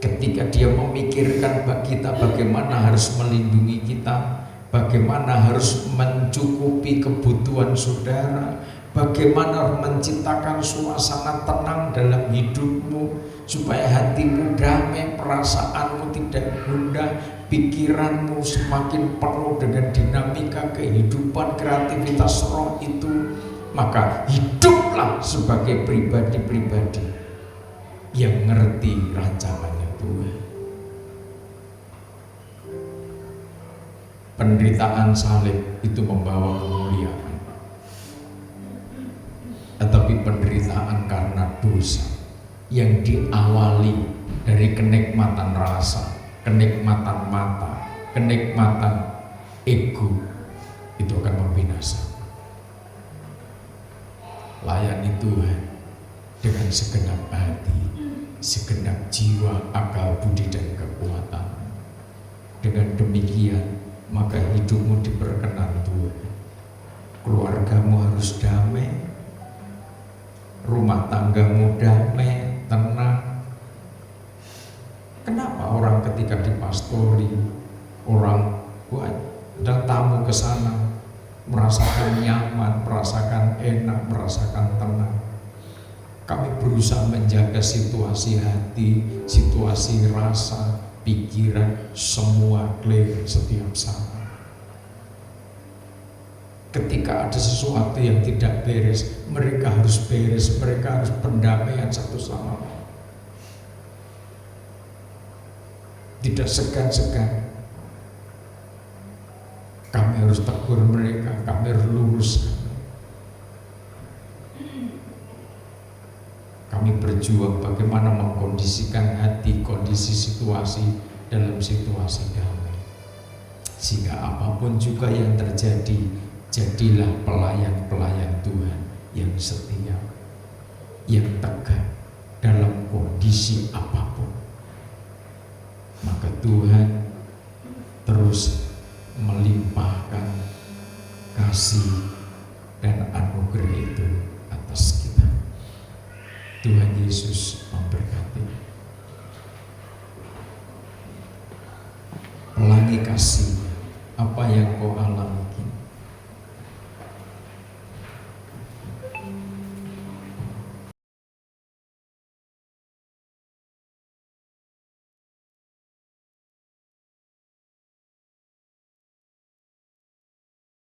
Ketika dia memikirkan kita bagaimana harus melindungi kita, bagaimana harus mencukupi kebutuhan saudara, bagaimana menciptakan suasana tenang dalam hidupmu supaya hatimu damai, perasaanmu tidak gundah, pikiranmu semakin penuh dengan dinamika kehidupan, kreativitas roh itu, maka hiduplah sebagai pribadi-pribadi yang ngerti rancangannya Tuhan. Penderitaan salib itu membawa kemuliaan, tetapi penderitaan karena dosa yang diawali dari kenikmatan rasa, kenikmatan mata, kenikmatan ego, itu akan membinasakan. Layani Tuhan dengan segenap hati, segenap jiwa, akal, budi, dan kekuatan. Dengan demikian, maka hidupmu diperkenan Tuhan. Keluargamu harus damai, rumah tanggamu damai, tenang. Kenapa orang ketika dipastori, orang dan tamu ke sana merasakan nyaman, merasakan enak, merasakan tenang? Kami berusaha menjaga situasi hati, situasi rasa, pikiran, semua clear setiap saat. Ketika ada sesuatu yang tidak beres, mereka harus beres, mereka harus pendamaian satu sama lain. Tidak segan-segan. Kami harus tegur mereka, kami harus luruskan. Kami berjuang bagaimana mengkondisikan hati, kondisi situasi dalam situasi damai. Sehingga apapun juga yang terjadi, jadilah pelayan-pelayan Tuhan yang setia, yang